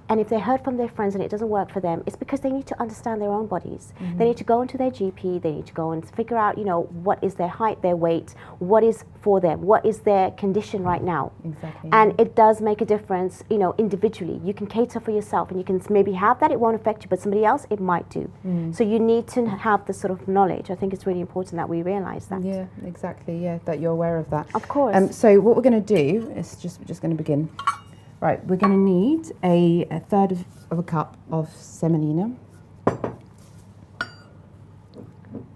And if they heard from their friends and it doesn't work for them, it's because they need to understand their own bodies. They need to go into their GP, they need to go and figure out, what is their height, their weight, what is for them, what is their condition right now. Exactly. And it does make a difference, individually. You can cater for yourself and you can maybe have that, it won't affect you, but somebody else, it might do. So you need to have this sort of knowledge. I think it's really important that we realize that. Yeah, exactly, that you're aware of that. Of course. So what we're going to do is just going to begin. Right, we're going to need a third of a cup of semolina.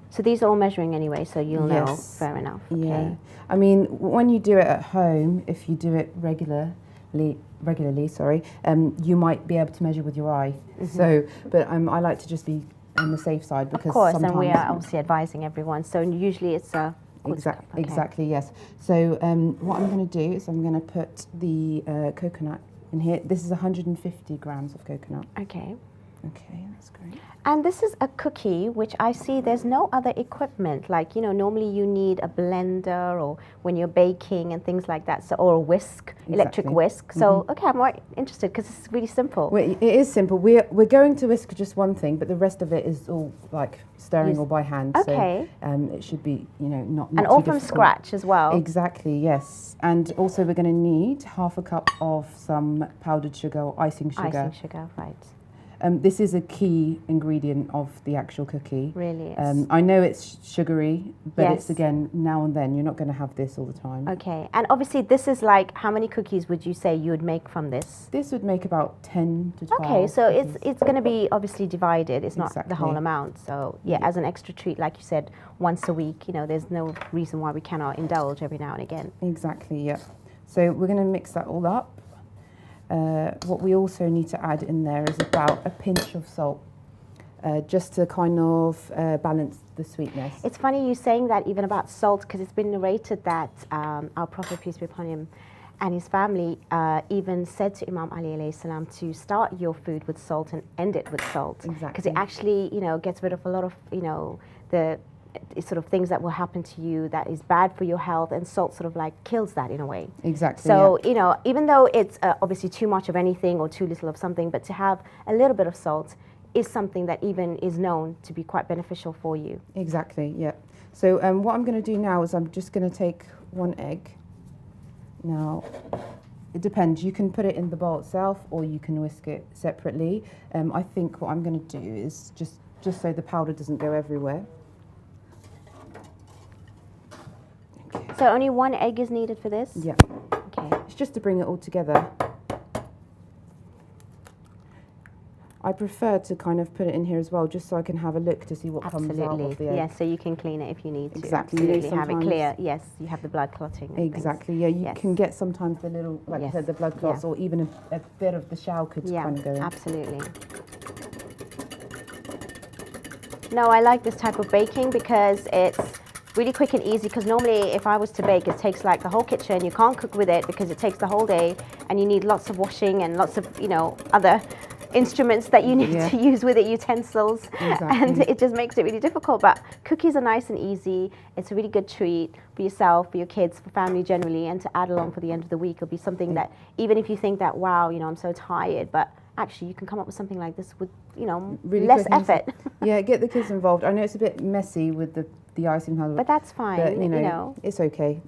So these are all measuring anyway, so you'll know. Fair enough. Okay. Yeah. I mean, when you do it at home, if you do it regularly, you might be able to measure with your eye. So, but I like to just be on the safe side because of course, sometimes and we are obviously advising everyone. So usually it's a Exactly, yes. So what I'm going to do is I'm going to put the coconut in here. This is 150 grams of coconut. Okay. Okay, that's great. And this is a cookie, which I see there's no other equipment. Like, normally you need a blender or when you're baking and things like that, or a whisk, electric whisk. So, okay, I'm more interested because it's really simple. Well, it is simple. We're going to whisk just one thing, but the rest of it is all like stirring or by hand. Okay. So it should be, not and too all from difficult. scratch as well. Exactly, yes. And also we're going to need half a cup of some powdered sugar or icing sugar. Icing sugar, right. This is a key ingredient of the actual cookie. Really is. I know it's sugary, but it's, again, now and then. You're not going to have this all the time. Okay. And obviously this is like, how many cookies would you say you would make from this? This would make about 10 to 12. Okay, so it's going to be obviously divided. It's not the whole amount. So, as an extra treat, like you said, once a week, there's no reason why we cannot indulge every now and again. Exactly, yeah. So we're going to mix that all up. What we also need to add in there is about a pinch of salt, just to kind of balance the sweetness. It's funny you saying that even about salt, because it's been narrated that our Prophet, peace be upon him, and his family even said to Imam Ali alayhi salam to start your food with salt and end it with salt. Exactly. Because it actually, gets rid of a lot of, the sort of things that will happen to you that is bad for your health, and salt sort of like kills that in a way. Exactly. So, even though it's obviously too much of anything or too little of something, but to have a little bit of salt is something that even is known to be quite beneficial for you. Exactly, yeah. So what I'm going to do now is I'm just going to take one egg. Now, it depends. You can put it in the bowl itself or you can whisk it separately. I think what I'm going to do is just so the powder doesn't go everywhere. So only one egg is needed for this? Yeah. Okay. It's just to bring it all together. I prefer to kind of put it in here as well, just so I can have a look to see what comes out of the egg. Yes, so you can clean it if you need to. Exactly. Absolutely, have it clear. Yes, you have the blood clotting. Exactly, yeah. You can get sometimes the little, like you said, the blood clots, or even a bit of the shell could kind of go in. Absolutely. No, I like this type of baking because it's really quick and easy, because normally if I was to bake, it takes like the whole kitchen. You can't cook with it because it takes the whole day and you need lots of washing and lots of, other instruments that you need to use with it, utensils. Exactly. And it just makes it really difficult. But cookies are nice and easy. It's a really good treat for yourself, for your kids, for family generally, and to add along for the end of the week. It'll be something that even if you think that, wow, I'm so tired, but actually you can come up with something like this with, really less effort. Yeah, get the kids involved. I know it's a bit messy with the icing powder. But that's fine, but, it's okay.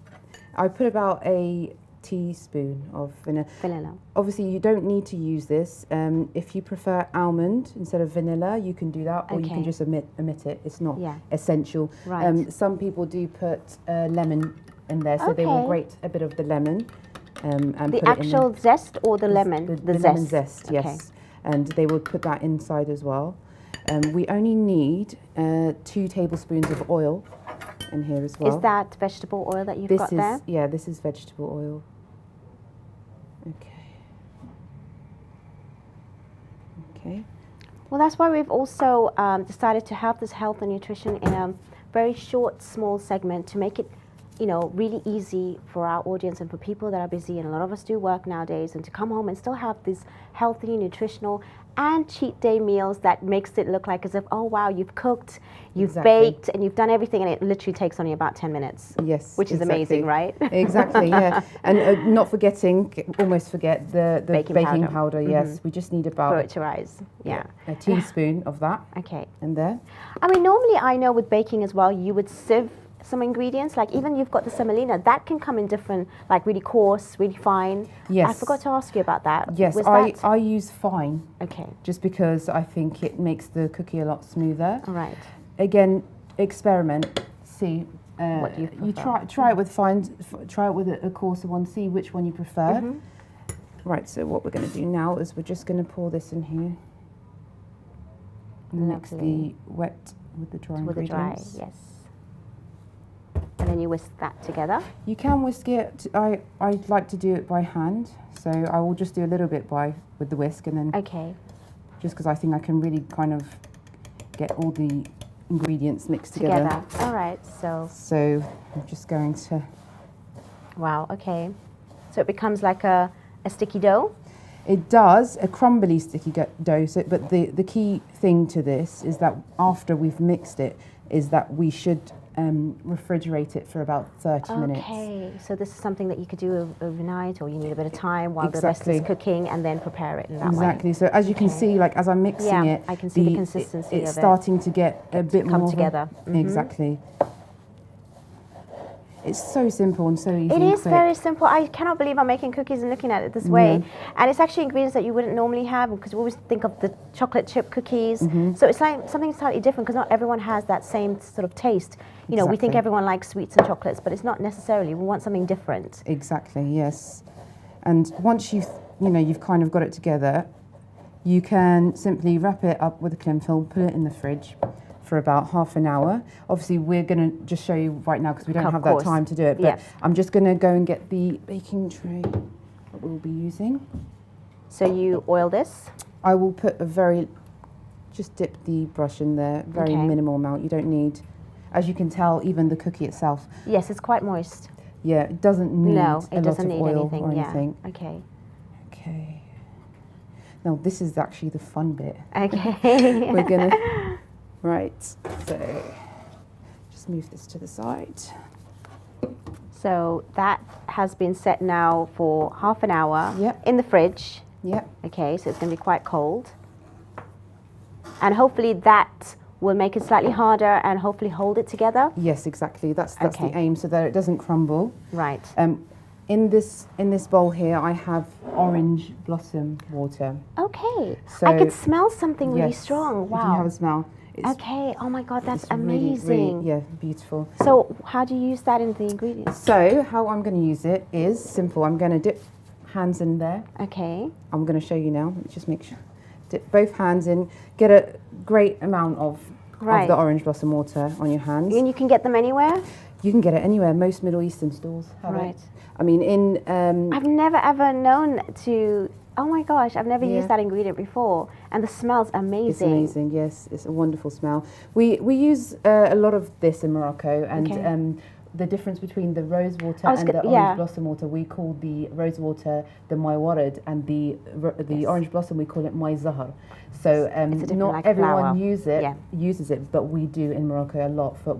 I put about a teaspoon of vanilla. Obviously, you don't need to use this. If you prefer almond instead of vanilla, you can do that, or you can just omit it. It's not essential. Right. Some people do put lemon in there, so they will grate a bit of the lemon. And the actual zest or the lemon? The lemon zest, yes. And they will put that inside as well. We only need 2 tablespoons of oil in here as well. Is that vegetable oil that you've got there? Yeah, this is vegetable oil. Okay. Well, that's why we've also decided to have this health and nutrition in a very short, small segment to make it you know, really easy for our audience and for people that are busy, and a lot of us do work nowadays, and to come home and still have these healthy, nutritional, and cheat day meals that makes it look like as if, oh wow, you've cooked, you've baked, and you've done everything, and it literally takes only about 10 minutes. Yes, which is amazing, right? Exactly, yeah. And not forgetting, almost forget the baking powder. Yes, we just need about for it to rise. Yeah, a teaspoon of that. Okay. And there. I mean, normally I know with baking as well, you would sieve some ingredients, like even you've got the semolina, that can come in different, like really coarse, really fine. Yes. I forgot to ask you about that. Yes, I use fine. Okay. Just because I think it makes the cookie a lot smoother. All right. Again, experiment, see. What do you prefer? You try it with fine, try it with a coarser one, see which one you prefer. Mm-hmm. Right, so what we're going to do now is we're just going to pour this in here. And mix the wet with the dry ingredients. With the dry, yes. And then you whisk that together. You can whisk it. I like to do it by hand, so I will just do a little bit with the whisk, and then just because I think I can really kind of get all the ingredients mixed together. All right. So I'm just going to. Wow. Okay. So it becomes like a sticky dough. It does, a crumbly sticky dough. So, but the key thing to this is that after we've mixed it, is that we should refrigerate it for about 30 minutes. Okay, so this is something that you could do overnight, or you need a bit of time while the rest is cooking, and then prepare it in that way. Exactly. So as you can see, like as I'm mixing it, I can see the consistency it's of it. starting to get a bit more together. Exactly. It's so simple and so easy. It is very simple. I cannot believe I'm making cookies and looking at it this way. And it's actually ingredients that you wouldn't normally have, because we always think of the chocolate chip cookies. So it's like something slightly different, because not everyone has that same sort of taste. You know, we think everyone likes sweets and chocolates, but it's not necessarily. We want something different. Exactly, yes. And once you've kind of got it together, you can simply wrap it up with a cling film, put it in the fridge for about half an hour. Obviously, we're going to just show you right now because we don't have that time to do it. But I'm just going to go and get the baking tray that we'll be using. So you oil this? I will put just dip the brush in there, very minimal amount. You don't need, as you can tell, even the cookie itself. Yes, it's quite moist. Yeah, it doesn't need a lot of oil anything. or anything. Okay. Okay. Now this is actually the fun bit. Okay. We're gonna. Right, so just move this to the side. So that has been set now for half an hour in the fridge. Yep. Okay, so it's going to be quite cold. And hopefully that will make it slightly harder and hopefully hold it together. Yes, exactly. That's the aim, so that it doesn't crumble. Right. In this bowl here, I have orange blossom water. Okay. So I could smell something really strong. Wow. If you have a smell. Okay. Oh my God, that's amazing. amazing. Really, beautiful. So how do you use that in the ingredients? So how I'm going to use it is simple. I'm going to dip hands in there. Okay. I'm going to show you now. Let me just make sure. Dip both hands in. Get a great amount of the orange blossom water on your hands. And you can get them anywhere? You can get it anywhere. Most Middle Eastern stores have it. I mean, I've never ever known to. Oh my gosh, I've never used that ingredient before, and the smell's amazing. It's amazing, yes. It's a wonderful smell. We use a lot of this in Morocco, and the difference between the rose water and the orange blossom water, we call the rose water the maiwarid, and the orange blossom we call it mai zahar. So not everyone uses it, but we do in Morocco a lot for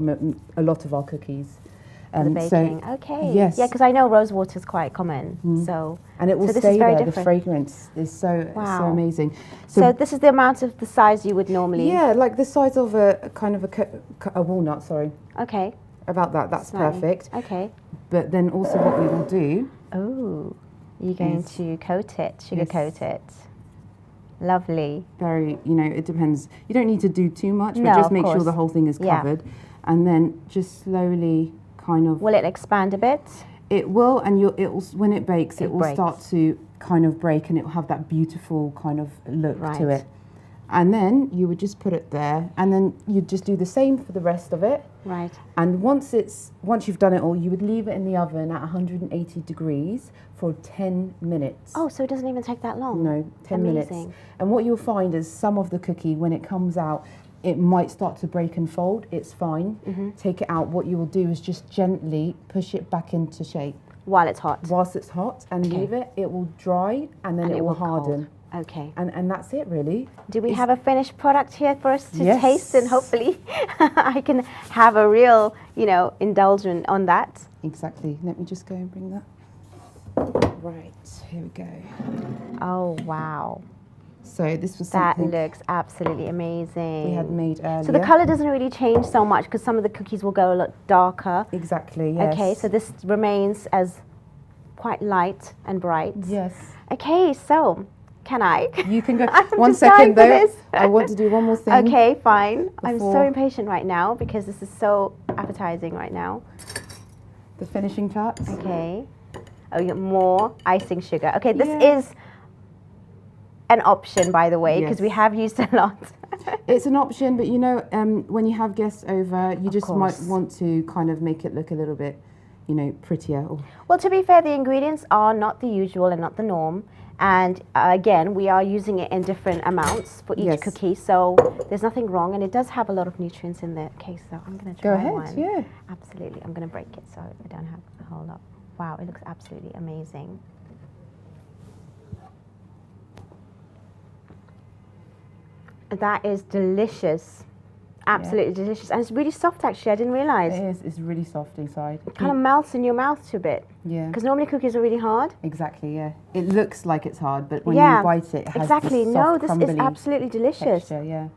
a lot of our cookies. The baking, okay. Yes. Yeah, because I know rose water is quite common. So and it will stay there. The fragrance is so amazing. So this is the amount of the size you would normally. Yeah, like the size of a kind of a walnut. Sorry. Okay. About that. That's perfect. Okay. But then also what we will do. Oh, you're going to coat it, sugar coat it. Lovely. Very. It depends. You don't need to do too much, but just make sure the whole thing is covered, and then just slowly. Kind of. Will it expand a bit? It will, and when it bakes, it will start to kind of break, and it will have that beautiful kind of look to it. And then you would just put it there, and then you'd just do the same for the rest of it. Right. And once you've done it all, you would leave it in the oven at 180 degrees for 10 minutes. Oh, so it doesn't even take that long? No, 10 minutes. And what you'll find is some of the cookie, when it comes out, it might start to break and fold. It's fine. Take it out. What you will do is just gently push it back into shape. While it's hot? Whilst it's hot, and leave it. It will dry, and then it will harden. Okay. And that's it, really. Do we have a finished product here for us to taste, and hopefully I can have a real, you know, indulgence on that? Exactly. Let me just go and bring that. Right, here we go. Oh, wow. So this was that something looks absolutely amazing. we had made earlier. So the colour doesn't really change so much because some of the cookies will go a lot darker. Exactly, yes. Okay, so this remains as quite light and bright. Yes. Okay, so can I? You can go. I'm One just second dying for though. this. I want to do one more thing. Okay, fine. I'm so before- impatient right now because this is so appetizing right now. The finishing touch. Okay. Oh, you get more icing sugar. Okay, this is an option, by the way, because we have used a lot. It's an option, but you know, when you have guests over, you just might course. want to kind of make it look a little bit, you know, prettier. Well, to be fair, the ingredients are not the usual and not the norm. And again, we are using it in different amounts for each cookie, so there's nothing wrong. And it does have a lot of nutrients in the case, so I'm going to try Go ahead, one. yeah. Absolutely. I'm going to break it so I don't have a whole lot. Wow, it looks absolutely amazing. That is delicious. Absolutely delicious. And it's really soft, actually. I didn't realize. It is. It's really soft inside. It kind of melts in your mouth a bit. Yeah. Because normally cookies are really hard. Exactly, yeah. It looks like it's hard, but when Yeah, you bite it, it has exactly. this No, soft, this crumbly is absolutely delicious. texture, yeah.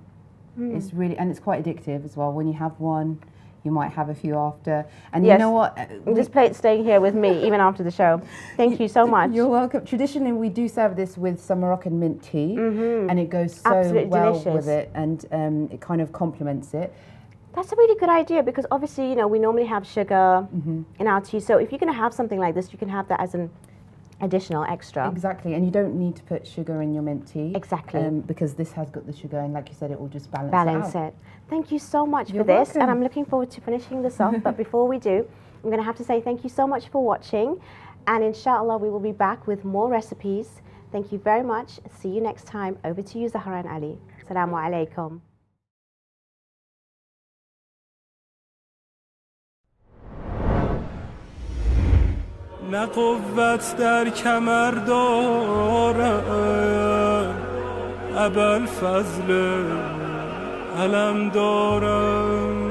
It's really, and it's quite addictive as well. When you have one, you might have a few after. And you know what? This plate's staying here with me even after the show. Thank you so much. You're welcome. Traditionally, we do serve this with some Moroccan mint tea, and it goes so Absolutely well delicious. with it, and it kind of complements it. That's a really good idea because obviously, you know, we normally have sugar in our tea. So if you're going to have something like this, you can have that as an additional extra. Exactly, and you don't need to put sugar in your mint tea. Exactly. Because this has got the sugar, and like you said, it will just balance it. Thank you so much You're for this, welcome. and I'm looking forward to finishing this off. But before we do, I'm going to have to say thank you so much for watching, and inshallah we will be back with more recipes. Thank you very much. See you next time. Over to you, Zahra and Ali. Assalamu alaikum. نه قوت در کمر دارم ابوالفضل علم دارم.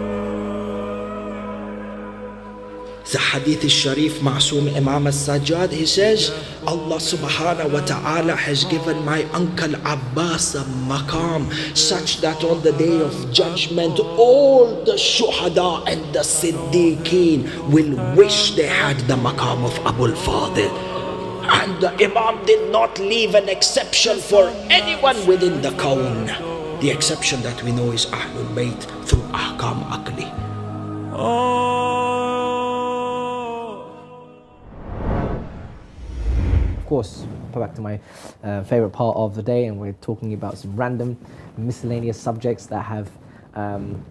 The hadith is sharif Ma'soom Imam al-Sajjad, he says, Allah subhanahu wa ta'ala has given my uncle Abbas a maqam such that on the day of judgment all the shuhada and the siddiqeen will wish they had the maqam of Abul Fadil. And the Imam did not leave an exception for anyone within the kawn. The exception that we know is Ahlul Bayt through Ahkam Aqli. Of course, back to my favorite part of the day, and we're talking about some random miscellaneous subjects that have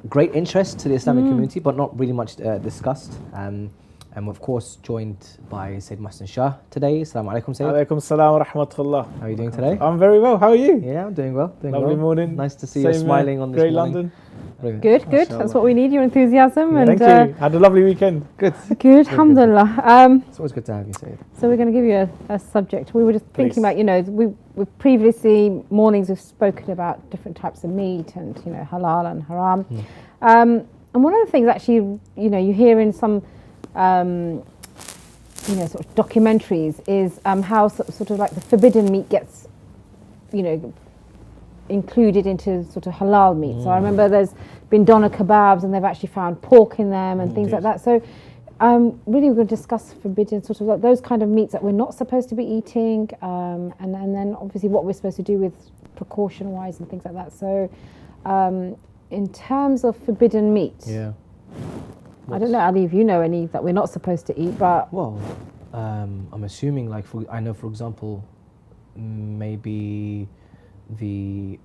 great interest to the Islamic community, but not really much discussed. And we're of course joined by Sayyid Mohsen Shah today. Assalamu alaikum, Sayyid. Alaikum salam wa rahmatullah. How are you doing today? I'm very well. How are you? Yeah, I'm doing well. Doing Lovely well. morning. Nice to see you smiling on this great morning. London. Good, good. That's what we need, your enthusiasm. Thank and you. Had a lovely weekend. Good. Good, alhamdulillah. It's always good to have you, Sayyid. So we're going to give you a subject. We were just thinking about, you know, we previously mornings we've spoken about different types of meat and, you know, halal and haram. And one of the things actually, you know, you hear in some, you know, sort of documentaries is how sort of like the forbidden meat gets, you know, included into sort of halal meat. So I remember there's been doner kebabs and they've actually found pork in them and things like that. So really we're going to discuss forbidden sort of like those kind of meats that we're not supposed to be eating, and then obviously what we're supposed to do with precaution wise and things like that. So in terms of forbidden meat, I don't know, Ali, if you know any that we're not supposed to eat, but well, I'm assuming like I know, for example, maybe the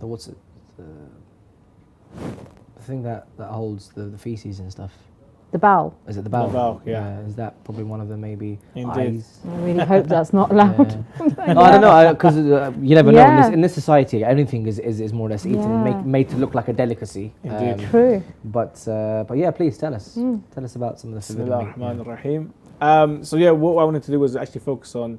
what's it, the thing that holds the feces and stuff. The bowel. Is it the bowel? The bowel, yeah. Is that probably one of the maybe Indeed. eyes? I really hope that's not allowed. No, I don't know, because you never know. Yeah. In this society, everything is more or less eaten, made to look like a delicacy. Indeed. True. But yeah, please tell us. Tell us about some of the forbidden meat. Bismillahir-Rahmanir-Rahim. So yeah, what I wanted to do was actually focus on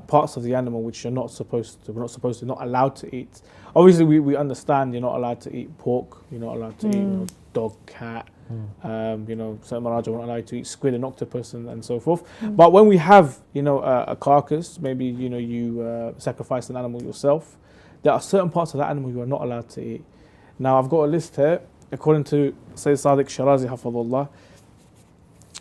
parts of the animal which you're not supposed to, not allowed to eat. Obviously, we understand you're not allowed to eat pork. You're not allowed to eat dog, cat. Certain Maraja won't allow you to eat squid and octopus and so forth. But when we have, a carcass, maybe, you sacrifice an animal yourself, there are certain parts of that animal you are not allowed to eat. Now, I've got a list here, according to Sayyid Sadiq Shirazi, Hafadullah.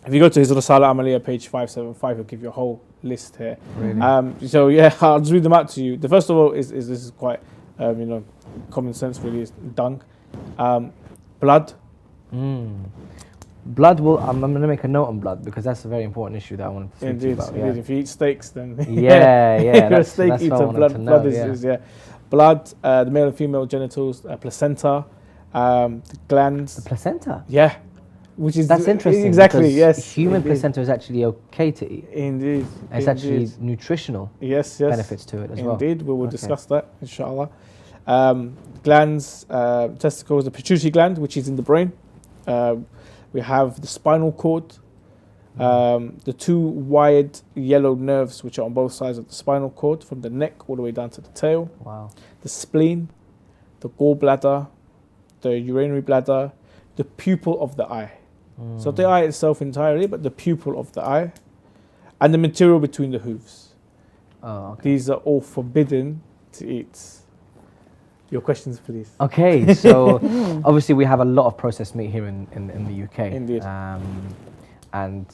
If you go to his Risala Amaliya, page 575, he'll give you a whole list here. Really? So yeah, I'll just read them out to you. The first of all is this is quite, common sense really, is dung. Blood. Blood I'm going to make a note on blood because that's a very important issue that I wanted to speak to you about. Indeed, if you eat steaks, then yeah, you're a steak eater. Blood is blood, the male and female genitals, placenta, the glands. The placenta? Yeah. That's interesting. Exactly, yes. Human placenta is actually okay to eat. Indeed. It's actually nutritional benefits to it as well. Indeed, we will discuss that, inshallah. Glands, testicles, the pituitary gland, which is in the brain. We have the spinal cord, the two wired yellow nerves which are on both sides of the spinal cord, from the neck all the way down to the tail. Wow. The spleen, the gallbladder, the urinary bladder, the pupil of the eye. So the eye itself entirely, but the pupil of the eye, and the material between the hooves. Oh, okay. These are all forbidden to eat. Your questions, please. Okay, so obviously we have a lot of processed meat here in the UK. Indeed. And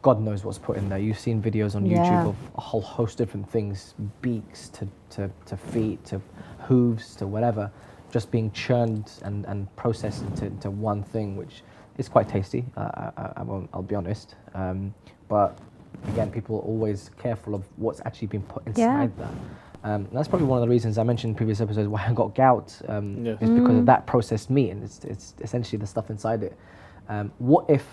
God knows what's put in there. You've seen videos on YouTube of a whole host of different things, beaks to feet to hooves to whatever, just being churned and processed into one thing, which is quite tasty, I'll be honest. But again, people are always careful of what's actually been put inside that. That's probably one of the reasons I mentioned in previous episodes why I got gout, is because of that processed meat, and it's essentially the stuff inside it. What if,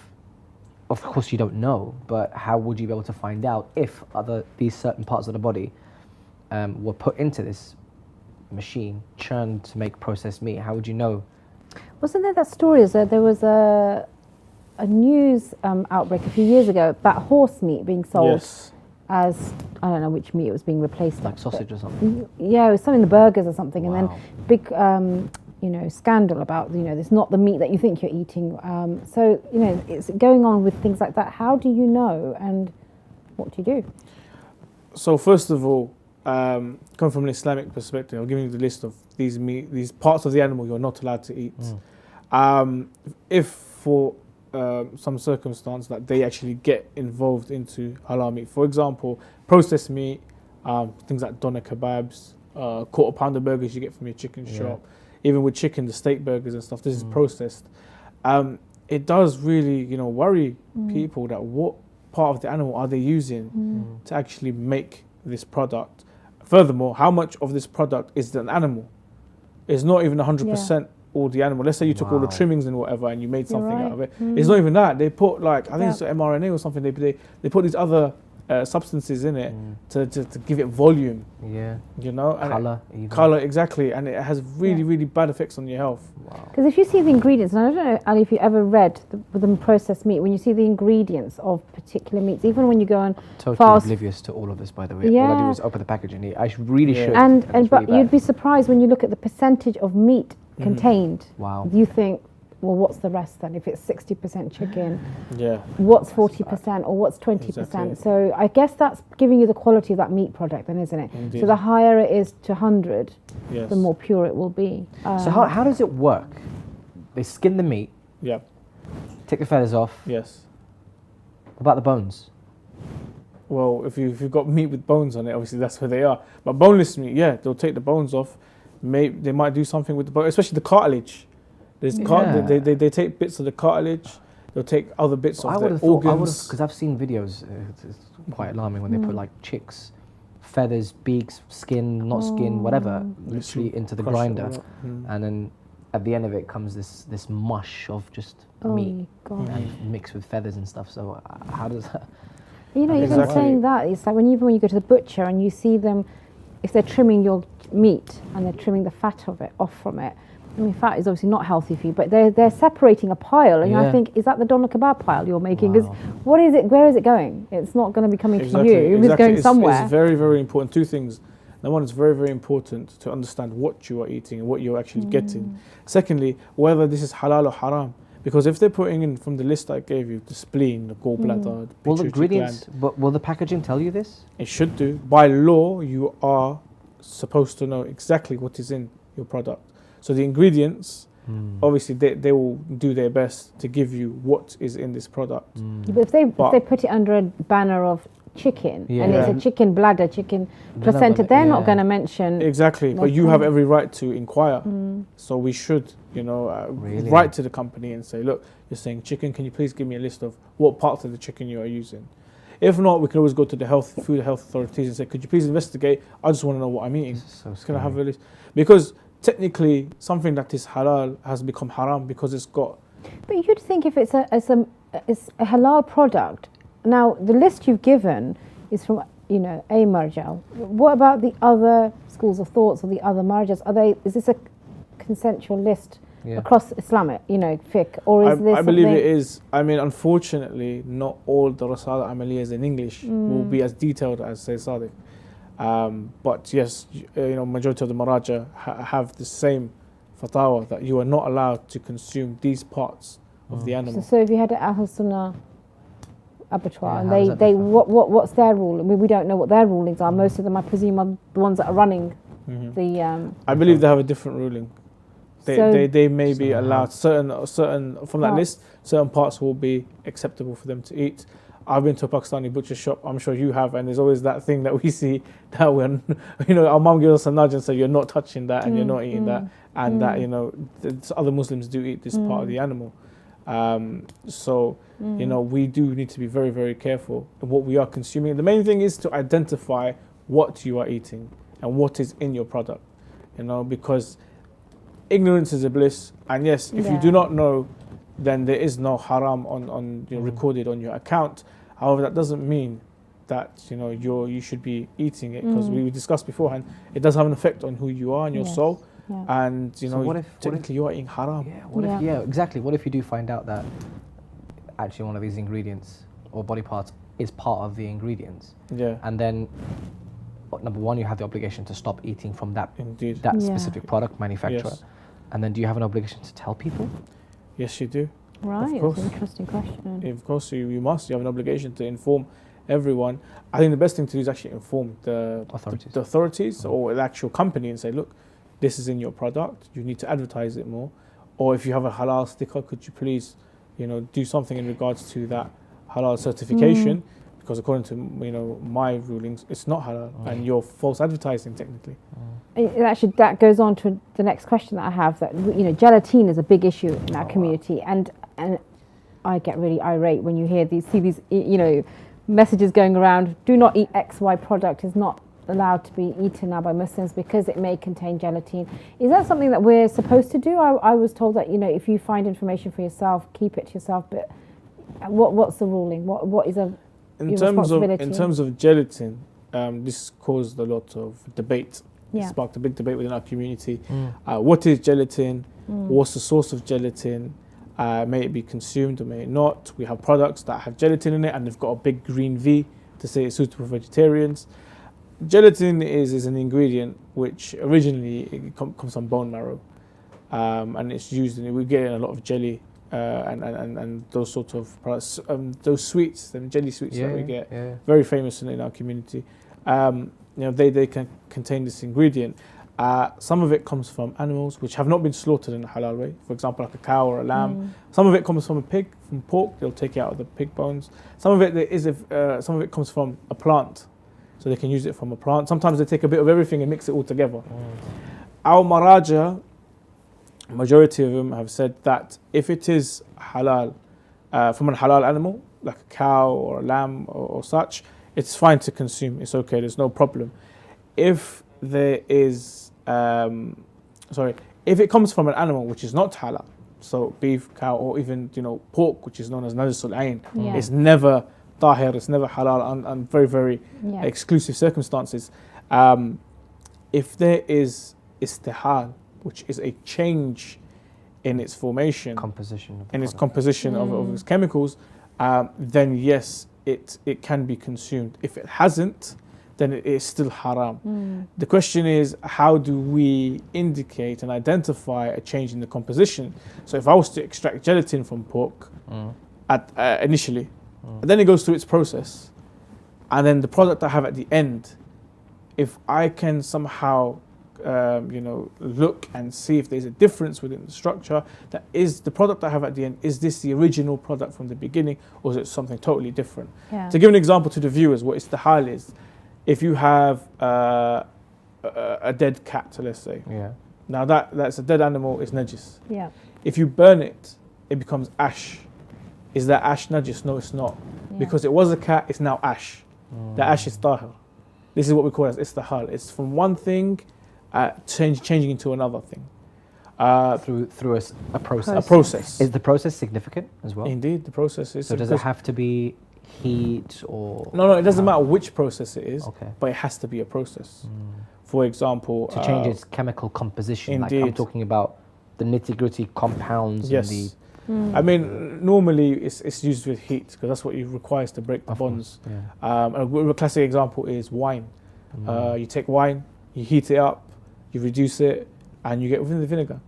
of course you don't know, but how would you be able to find out if these certain parts of the body were put into this machine, churned to make processed meat? How would you know? Wasn't there that story? There was a news outbreak a few years ago about horse meat being sold as, I don't know which meat it was being replaced. Like sausage or something? Yeah, it was something in the burgers or something. Wow. And then big scandal about, it's not the meat that you think you're eating. So, it's going on with things like that. How do you know, and what do you do? So first of all, come from an Islamic perspective, I'm giving you the list of these parts of the animal you're not allowed to eat. If for some circumstance that they actually get involved into halal meat, for example, processed meat, things like doner kebabs, quarter pounder burgers you get from your chicken shop, even with chicken, the steak burgers and stuff, this is processed. It does really, worry people that what part of the animal are they using to actually make this product. Furthermore, how much of this product is an animal? It's not even 100% all the animal. Let's say you took all the trimmings and whatever and you made something out of it. It's not even that. They put I think it's mRNA or something. They put these other substances in it to give it volume. Yeah. And color, exactly. And it has really bad effects on your health. Because if you see the ingredients, and I don't know, Ali, if you ever read the processed meat, when you see the ingredients of particular meats, even when you go on totally oblivious to all of this, by the way. All I do is open the package and eat. I really should. But you'd be surprised when you look at the percentage of meat contained. Wow. You think, well, what's the rest then? If it's 60% chicken, yeah, what's 40% or what's 20%? Exactly. So I guess that's giving you the quality of that meat product then, isn't it? Indeed. So the higher it is to 100, the more pure it will be. So how does it work? They skin the meat. Yeah. Take the feathers off. Yes. What about the bones? Well, if you've got meat with bones on it, obviously that's where they are. But boneless meat, they'll take the bones off. They might do something with the bone, especially the cartilage. They take bits of the cartilage. They'll take other bits of the organs. Because I've seen videos. It's quite alarming when they put like chicks, feathers, beaks, skin, not skin, whatever, literally into the grinder, and then at the end of it comes this mush of just meat and mixed with feathers and stuff. So how does that? You know, even saying that, it's like even when you go to the butcher and you see them, if they're trimming your meat and they're trimming the fat of it off from it. I mean, fat is obviously not healthy for you, but they're separating a pile, and I think, is that the doner kebab pile you're making? Because what is it? Where is it going? It's not going to be coming to you. It's going somewhere. It's very, very important. Two things. Number one, it's very, very important to understand what you are eating and what you're actually getting. Secondly, whether this is halal or haram. Because if they're putting in from the list I gave you, the spleen, the gallbladder, the will the pituitary ingredients, but will the packaging tell you this? It should do. By law, you are supposed to know exactly what is in your product. So the ingredients, obviously, they will do their best to give you what is in this product. But if they put it under a banner of chicken and it's a chicken bladder, chicken placenta, they're not going to mention exactly. But you have every right to inquire. So we should, write to the company and say, look, you're saying chicken. Can you please give me a list of what parts of the chicken you are using? If not, we can always go to the food health authorities and say, could you please investigate? I just want to know what I'm eating. Can I have a list? Because technically, something that is halal has become haram because it's got. But you'd think if it's a halal product. Now the list you've given is from a marja. What about the other schools of thoughts or the other marjas? Is this a consensual list across Islamic, fiqh, or is this? I believe it is. I mean, unfortunately, not all the Rasala Amaliyas in English will be as detailed as say Sadiq. But yes, majority of the Maraja have the same fatwa that you are not allowed to consume these parts of the animal. So if you had an Ahl Sunnah abattoir and what's their rule? I mean, we don't know what their rulings are. Most of them, I presume, are the ones that are running the. I believe they have a different ruling. They may be allowed certain from that list. Certain parts will be acceptable for them to eat. I've been to a Pakistani butcher shop, I'm sure you have, and there's always that thing that we see that when, our mum gives us a nudge and say, you're not touching that and you're not eating that, and that, other Muslims do eat this part of the animal. We do need to be very, very careful of what we are consuming. The main thing is to identify what you are eating and what is in your product, because ignorance is a bliss, and yes, if you do not know, then there is no haram on recorded on your account. However, that doesn't mean that you should be eating it, because we discussed beforehand, it does have an effect on who you are and your soul. And technically you are eating haram. Exactly. What if you do find out that actually one of these ingredients or body parts is part of the ingredients? And then number one, you have the obligation to stop eating from that specific product manufacturer. And then do you have an obligation to tell people? Yes, you do. Right, that's an interesting question. Of course, you must. You have an obligation to inform everyone. I think the best thing to do is actually inform the authorities or the actual company and say, look, this is in your product. You need to advertise it more. Or if you have a halal sticker, could you please, do something in regards to that halal certification? Because according to my rulings, it's not halal, and you're false advertising technically. Actually, that goes on to the next question that I have. That gelatine is a big issue in our community, and I get really irate when you see these messages going around. Do not eat XY product. Is not allowed to be eaten now by Muslims because it may contain gelatine. Is that something that we're supposed to do? I was told that if you find information for yourself, keep it to yourself. But what's the ruling? What is in terms of gelatin? This caused a lot of debate. Sparked a big debate within our community. What is gelatin? What's the source of gelatin? May it be consumed or may it not? We have products that have gelatin in it and they've got a big green V to say it's suitable for vegetarians. Gelatin is an ingredient which originally comes from bone marrow, and it's used we get in a lot of jelly and those sort of products. Those sweets, them jelly sweets that we get, very famous in our community. They can contain this ingredient. Some of it comes from animals which have not been slaughtered in a halal way. For example, like a cow or a lamb. Some of it comes from a pig, from pork. They'll take it out of the pig bones. Some of it comes from a plant, so they can use it from a plant. Sometimes they take a bit of everything and mix it all together. Our maraja, majority of them have said that if it is halal, from a halal animal, like a cow or a lamb or such, it's fine to consume. It's okay. There's no problem. If there is, If it comes from an animal which is not halal, so beef, cow, or even pork, which is known as najisul ayn, it's never tahir, it's never halal, and very, very exclusive circumstances. If there is istihal, which is a change in its formation, composition of its chemicals, then yes, it can be consumed. If it hasn't, then it is still haram. The question is, how do we indicate and identify a change in the composition? So if I was to extract gelatin from pork initially, and then it goes through its process, and then the product I have at the end, if I can somehow look and see if there's a difference within the structure, that is the product I have at the end, is this the original product from the beginning, or is it something totally different? To give an example to the viewers, what istihal is, if you have a dead cat, let's say, now that's a dead animal, it's najis. If you burn it, it becomes ash. Is that ash najis? No, it's not. Because it was a cat, it's now ash. The ash is tahir. This is what we call as istihal. It's from one thing changing into another thing. Through a process. A process. Is the process significant as well? Indeed, the process is. So does it have to be heat or? No, it doesn't matter which process it is, but it has to be a process. For example, to change its chemical composition. Indeed. Like I'm talking about the nitty-gritty compounds. Yes. And I mean, normally it's used with heat because that's what it requires to break the bonds. A classic example is wine. You take wine, you heat it up, you reduce it, and you get within the vinegar.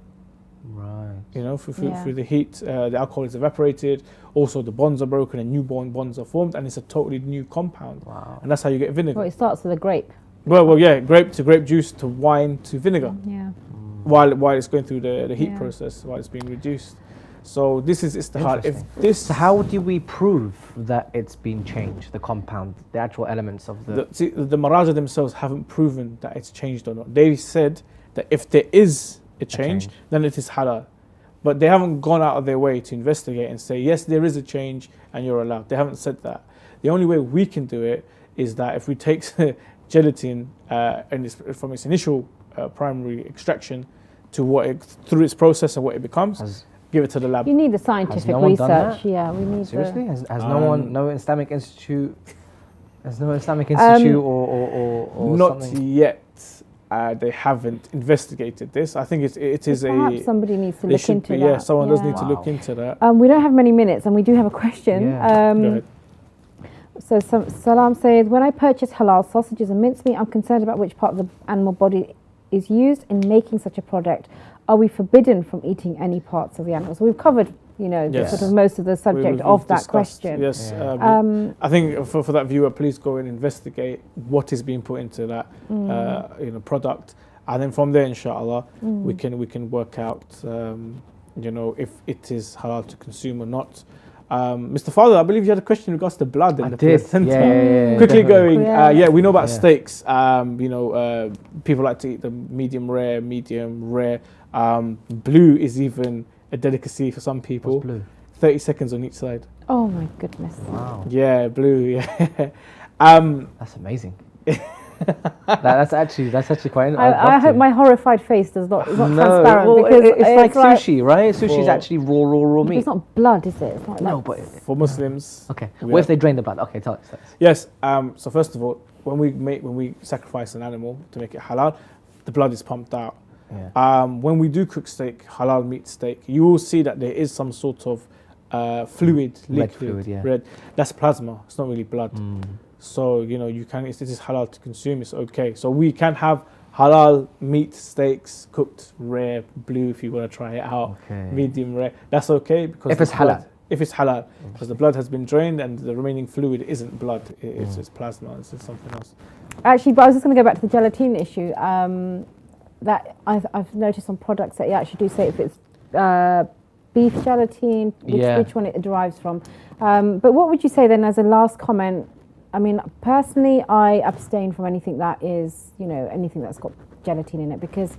Right. Through the heat, the alcohol is evaporated. Also, the bonds are broken and new bonds are formed, and it's a totally new compound. Wow. And that's how you get vinegar. Well, it starts with a grape. Well, yeah, grape to grape juice to wine to vinegar. Yeah. While it's going through the heat process, while it's being reduced. So this is istihal. So how do we prove that it's been changed, the compound, the actual elements of the... The Maraja themselves haven't proven that it's changed or not. They said that if there is a change, then it is halal. But they haven't gone out of their way to investigate and say, yes, there is a change and you're allowed. They haven't said that. The only way we can do it is that if we take gelatin from its initial primary extraction to through its process and what it becomes, give it to the lab. You need the scientific research. Yeah, we need. Seriously, has no Islamic institute, or not something? yet. They haven't investigated this. I think it is perhaps somebody needs to look into that. Yeah, someone does need to look into that. We don't have many minutes, and we do have a question. Go ahead. So Salam says, when I purchase halal sausages and mincemeat, I'm concerned about which part of the animal body is used in making such a product. Are we forbidden from eating any parts of the animal? So we've covered, sort of most of the subject of that question. Yes, I think for that viewer, please go and investigate what is being put into that product, and then from there, inshallah, we can work out if it is halal to consume or not. Mr. Father, I believe you had a question in regards to blood in the placenta. Yeah, quickly going, we know about steaks. People like to eat the medium rare. Blue is even a delicacy for some people. What's blue? 30 seconds on each side. Oh my goodness. Wow. Yeah, blue, yeah. That's amazing. that's actually quite. I hope my horrified face is not transparent. Well, because it's like sushi, right? Sushi is actually raw meat. It's not blood, is it? It's not but for Muslims. Okay. What if they drain the blood? Okay, tell us. Yes. So first of all, when we sacrifice an animal to make it halal, the blood is pumped out. Yeah. When we do cook steak, halal meat steak, you will see that there is some sort of fluid, liquid, red. That's plasma. It's not really blood. So you can. It is halal to consume. It's okay. So we can have halal meat steaks cooked rare, blue if you want to try it out. Okay. Medium rare. That's okay because if it's halal. If it's halal, because the blood has been drained and the remaining fluid isn't blood. It's plasma. It's something else. Actually, but I was just going to go back to the gelatin issue. That I've noticed on products that you actually do say if it's beef gelatin, which one it derives from. But what would you say then as a last comment? I mean, personally, I abstain from anything that is, anything that's got gelatin in it because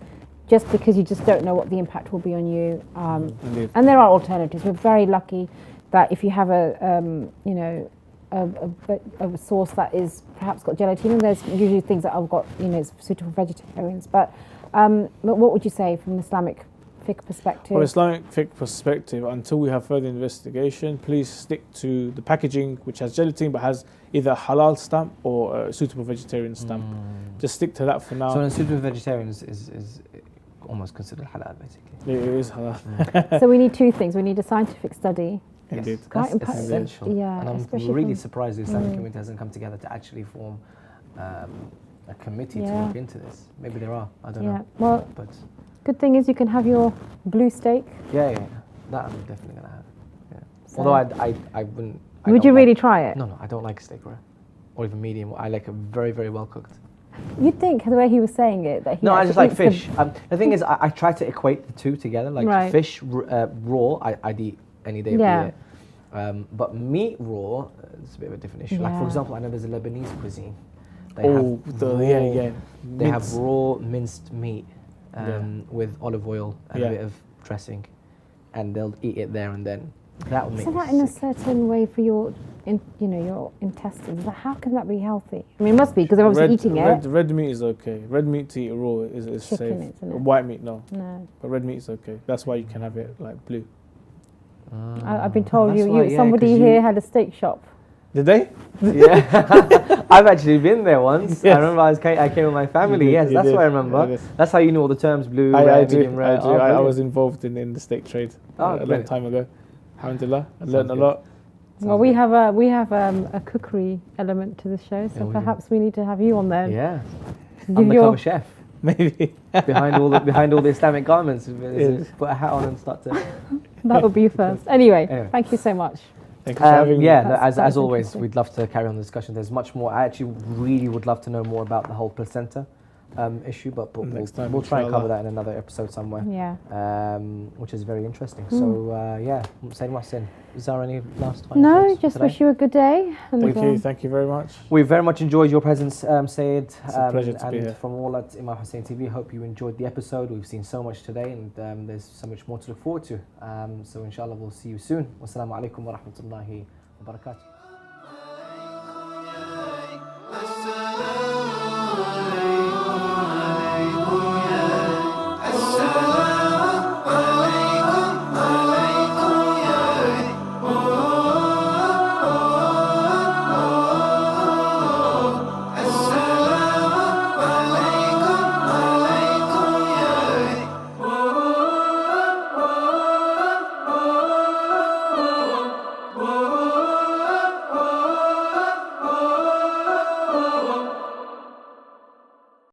you just don't know what the impact will be on you. And there are alternatives. We're very lucky that if you have a sauce that is perhaps got gelatin, and there's usually things that I've got, it's suitable for vegetarians. But But what would you say from an Islamic fiqh perspective? From Islamic fiqh perspective, until we have further investigation, please stick to the packaging, which has gelatin but has either a halal stamp or a suitable vegetarian stamp. Just stick to that for now. So a suitable vegetarian is almost considered halal, basically. It is halal. So we need two things. We need a scientific study. Indeed. That's essential. Yeah, and I'm especially really from- surprised the Islamic community hasn't come together to actually form a committee to look into this. Maybe there are, I don't know. Well, but good thing is you can have your blue steak. yeah, that I'm definitely going to have. Yeah. So- Although I wouldn't... I Would don't you really try it? No, I don't like steak rare. Or even medium. I like it very, very well cooked. You'd think the way he was saying it that he No, I just like actually fish. The thing is, I try to equate the two together. Like Right. fish raw, I'd eat any day of the year. But meat raw, it's a bit of a different issue. Like for Yeah. example, I know there's a Lebanese cuisine. They They have raw minced meat with olive oil and a bit of dressing, and they'll eat it there and then. That would make Isn't me that in a sick. certain way for your, your intestines? But how can that be healthy? I mean, it must be because they're obviously eating it. Red meat is okay. Red meat to eat raw is Chicken, safe. isn't it? White meat, no. No. But red meat is okay. That's why you can have it like blue. I've been told That's why, yeah, somebody 'cause here had a steak shop. Did they? Yeah, I've actually been there once. Yes. I remember I came with my family. You did, Yes, you that's did. what I remember. Yes. That's how you know all the terms: blue, I rare, do. medium rare. I do. Oh, I brilliant. was involved in the steak trade a long brilliant. time ago. Alhamdulillah, I Sounds learned a good. lot. Well, we have a cookery element to the show, so Yeah, we do. perhaps we need to have you on there. Yeah, Give undercover your- chef. Maybe behind all the Islamic garments, put a hat on and start to. That would be first. Anyway, Anyway. thank you so much. Thank you for having me. Yeah, no, That's as always, interesting. we'd love to carry on the discussion. There's much more. I actually really would love to know more about the whole placenta issue, but Next time, we'll try and cover inshallah. that in another episode somewhere. Yeah. Which is very interesting. Mm. So yeah, Sayyid Mohsin, is there any last final No, thoughts just today? wish you a good day. And Thank you very much. We very much enjoyed your presence, Sayyid. It's a pleasure to be and here. from all at IMAM HUSSEIN TV, hope you enjoyed the episode. We've seen so much today, and there's so much more to look forward to. So inshallah, we'll see you soon. Wassalamu alaikum wa rahmatullahi wa barakatuh.